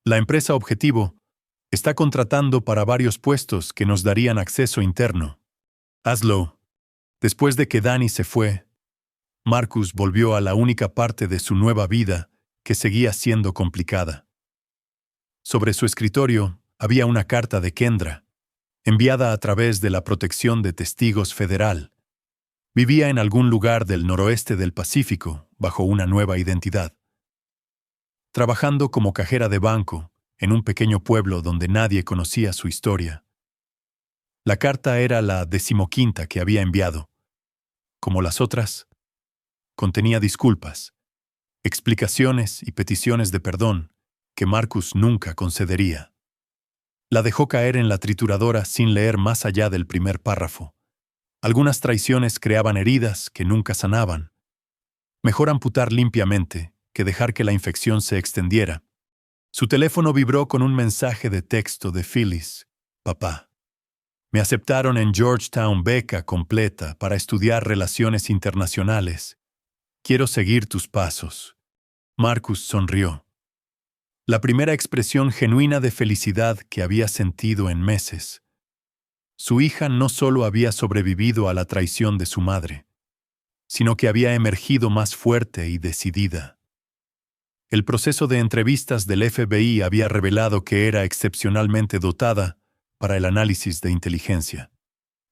La empresa objetivo está contratando para varios puestos que nos darían acceso interno. Hazlo. Después de que Danny se fue, Marcus volvió a la única parte de su nueva vida que seguía siendo complicada. Sobre su escritorio había una carta de Kendra, enviada a través de la Protección de Testigos Federal. Vivía en algún lugar del noroeste del Pacífico, bajo una nueva identidad. Trabajando como cajera de banco, en un pequeño pueblo donde nadie conocía su historia. La carta era la 15ª que había enviado. Como las otras, contenía disculpas, explicaciones y peticiones de perdón que Marcus nunca concedería. La dejó caer en la trituradora sin leer más allá del primer párrafo. Algunas traiciones creaban heridas que nunca sanaban. Mejor amputar limpiamente que dejar que la infección se extendiera. Su teléfono vibró con un mensaje de texto de Phyllis. Papá. Me aceptaron en Georgetown beca completa para estudiar relaciones internacionales. Quiero seguir tus pasos. Marcus sonrió. La primera expresión genuina de felicidad que había sentido en meses. Su hija no solo había sobrevivido a la traición de su madre, sino que había emergido más fuerte y decidida. El proceso de entrevistas del FBI había revelado que era excepcionalmente dotada para el análisis de inteligencia,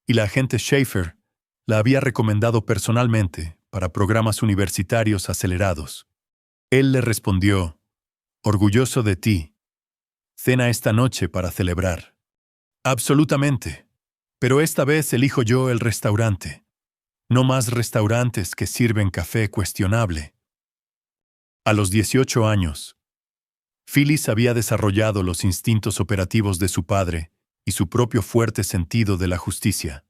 y la agente Schaefer la había recomendado personalmente para programas universitarios acelerados. Él le respondió, orgulloso de ti. Cena esta noche para celebrar. Absolutamente. Pero esta vez elijo yo el restaurante. No más restaurantes que sirven café cuestionable. A los 18 años, Phyllis había desarrollado los instintos operativos de su padre y su propio fuerte sentido de la justicia.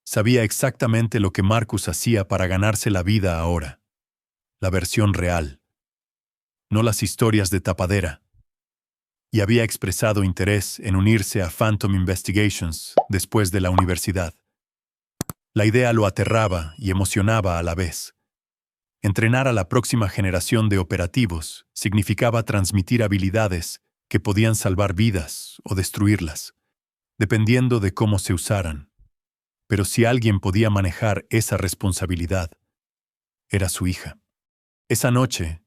Sabía exactamente lo que Marcus hacía para ganarse la vida ahora. La versión real. No las historias de tapadera. Y había expresado interés en unirse a Phantom Investigations después de la universidad. La idea lo aterraba y emocionaba a la vez. Entrenar a la próxima generación de operativos significaba transmitir habilidades que podían salvar vidas o destruirlas, dependiendo de cómo se usaran. Pero si alguien podía manejar esa responsabilidad, era su hija. Esa noche,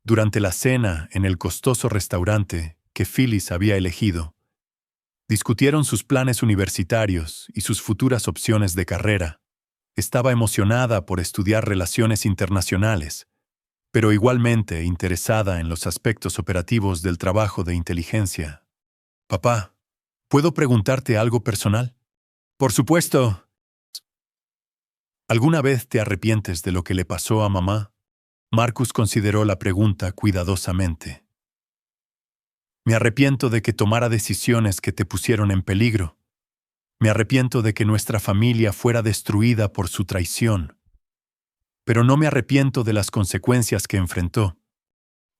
durante la cena en el costoso restaurante que Phyllis había elegido, discutieron sus planes universitarios y sus futuras opciones de carrera. Estaba emocionada por estudiar relaciones internacionales, pero igualmente interesada en los aspectos operativos del trabajo de inteligencia. Papá, ¿puedo preguntarte algo personal? Por supuesto. ¿Alguna vez te arrepientes de lo que le pasó a mamá? Marcus consideró la pregunta cuidadosamente. Me arrepiento de que tomara decisiones que te pusieron en peligro. Me arrepiento de que nuestra familia fuera destruida por su traición. Pero no me arrepiento de las consecuencias que enfrentó,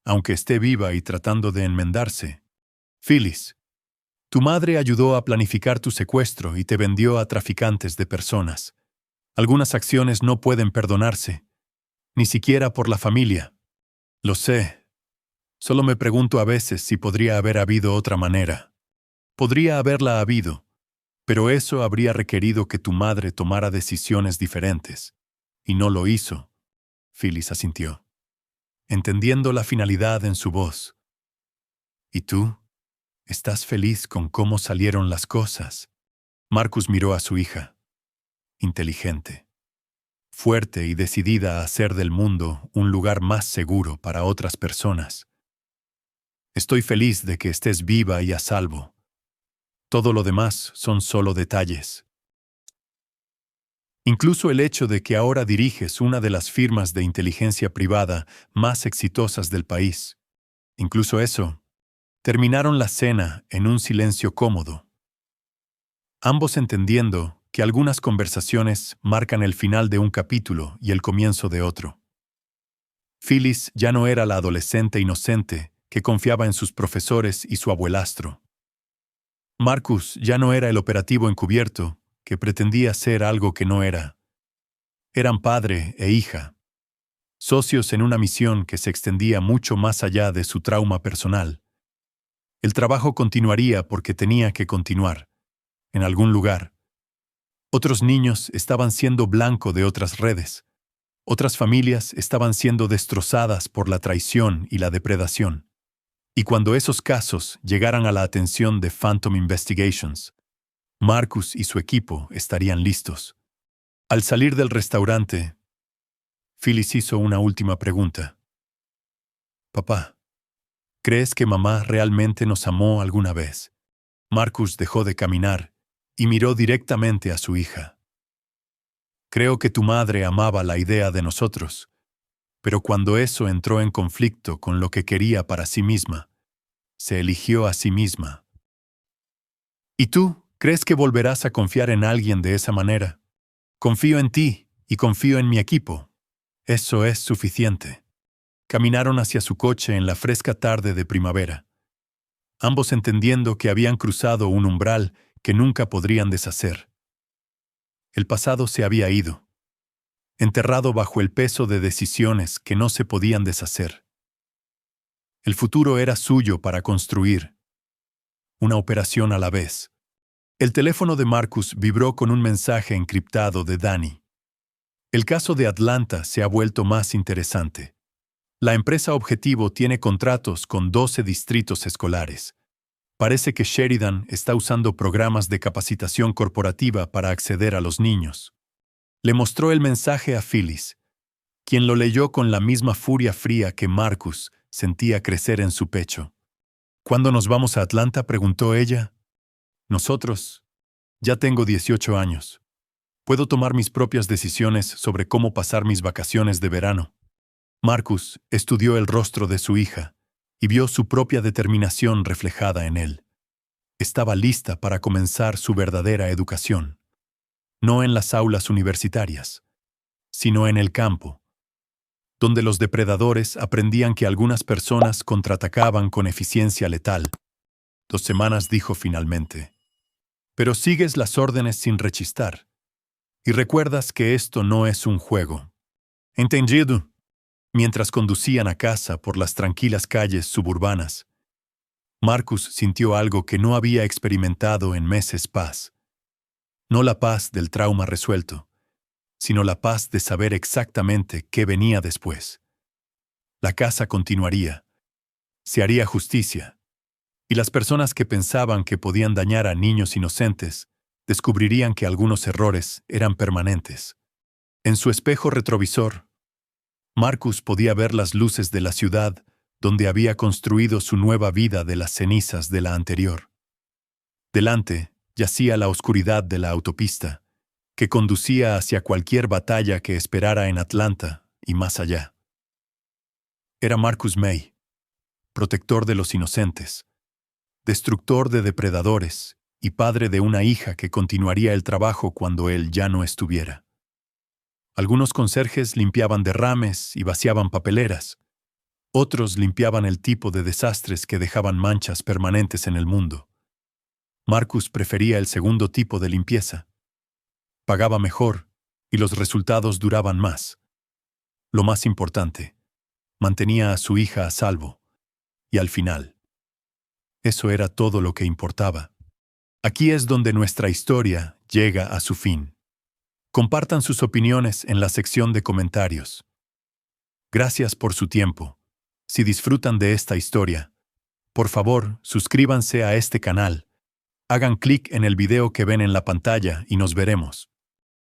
aunque esté viva y tratando de enmendarse. Phyllis, tu madre ayudó a planificar tu secuestro y te vendió a traficantes de personas. Algunas acciones no pueden perdonarse, ni siquiera por la familia. Lo sé. Solo me pregunto a veces si podría haber habido otra manera. Podría haberla habido, pero eso habría requerido que tu madre tomara decisiones diferentes. Y no lo hizo. Phyllis asintió, entendiendo la finalidad en su voz. ¿Y tú? ¿Estás feliz con cómo salieron las cosas? Marcus miró a su hija. Inteligente, fuerte y decidida a hacer del mundo un lugar más seguro para otras personas. Estoy feliz de que estés viva y a salvo. Todo lo demás son solo detalles. Incluso el hecho de que ahora diriges una de las firmas de inteligencia privada más exitosas del país. Incluso eso. Terminaron la cena en un silencio cómodo, ambos entendiendo que algunas conversaciones marcan el final de un capítulo y el comienzo de otro. Phyllis ya no era la adolescente inocente que confiaba en sus profesores y su abuelastro. Marcus ya no era el operativo encubierto que pretendía ser algo que no era. Eran padre e hija, socios en una misión que se extendía mucho más allá de su trauma personal. El trabajo continuaría porque tenía que continuar, en algún lugar. Otros niños estaban siendo blanco de otras redes. Otras familias estaban siendo destrozadas por la traición y la depredación. Y cuando esos casos llegaran a la atención de Phantom Investigations, Marcus y su equipo estarían listos. Al salir del restaurante, Phyllis hizo una última pregunta. Papá, ¿crees que mamá realmente nos amó alguna vez? Marcus dejó de caminar y miró directamente a su hija. Creo que tu madre amaba la idea de nosotros, pero cuando eso entró en conflicto con lo que quería para sí misma, se eligió a sí misma. ¿Y tú crees que volverás a confiar en alguien de esa manera? Confío en ti y confío en mi equipo. Eso es suficiente. Caminaron hacia su coche en la fresca tarde de primavera, ambos entendiendo que habían cruzado un umbral que nunca podrían deshacer. El pasado se había ido, enterrado bajo el peso de decisiones que no se podían deshacer. El futuro era suyo para construir, una operación a la vez. El teléfono de Marcus vibró con un mensaje encriptado de Danny. El caso de Atlanta se ha vuelto más interesante. La empresa objetivo tiene contratos con 12 distritos escolares. Parece que Sheridan está usando programas de capacitación corporativa para acceder a los niños. Le mostró el mensaje a Phyllis, quien lo leyó con la misma furia fría que Marcus sentía crecer en su pecho. ¿Cuándo nos vamos a Atlanta?, preguntó ella. Nosotros. Ya tengo 18 años. Puedo tomar mis propias decisiones sobre cómo pasar mis vacaciones de verano. Marcus estudió el rostro de su hija y vio su propia determinación reflejada en él. Estaba lista para comenzar su verdadera educación. No en las aulas universitarias, sino en el campo, donde los depredadores aprendían que algunas personas contraatacaban con eficiencia letal. 2 semanas, dijo finalmente. Pero sigues las órdenes sin rechistar. Y recuerdas que esto no es un juego. ¿Entendido? Mientras conducían a casa por las tranquilas calles suburbanas, Marcus sintió algo que no había experimentado en meses: paz. No la paz del trauma resuelto, sino la paz de saber exactamente qué venía después. La casa continuaría, se haría justicia, y las personas que pensaban que podían dañar a niños inocentes descubrirían que algunos errores eran permanentes. En su espejo retrovisor, Marcus podía ver las luces de la ciudad donde había construido su nueva vida de las cenizas de la anterior. Delante yacía la oscuridad de la autopista, que conducía hacia cualquier batalla que esperara en Atlanta y más allá. Era Marcus May, protector de los inocentes, destructor de depredadores y padre de una hija que continuaría el trabajo cuando él ya no estuviera. Algunos conserjes limpiaban derrames y vaciaban papeleras. Otros limpiaban el tipo de desastres que dejaban manchas permanentes en el mundo. Marcus prefería el segundo tipo de limpieza. Pagaba mejor y los resultados duraban más. Lo más importante, mantenía a su hija a salvo. Y al final, eso era todo lo que importaba. Aquí es donde nuestra historia llega a su fin. Compartan sus opiniones en la sección de comentarios. Gracias por su tiempo. Si disfrutan de esta historia, Por favor, suscríbanse a este canal. Hagan clic en el video que ven en la pantalla y nos veremos.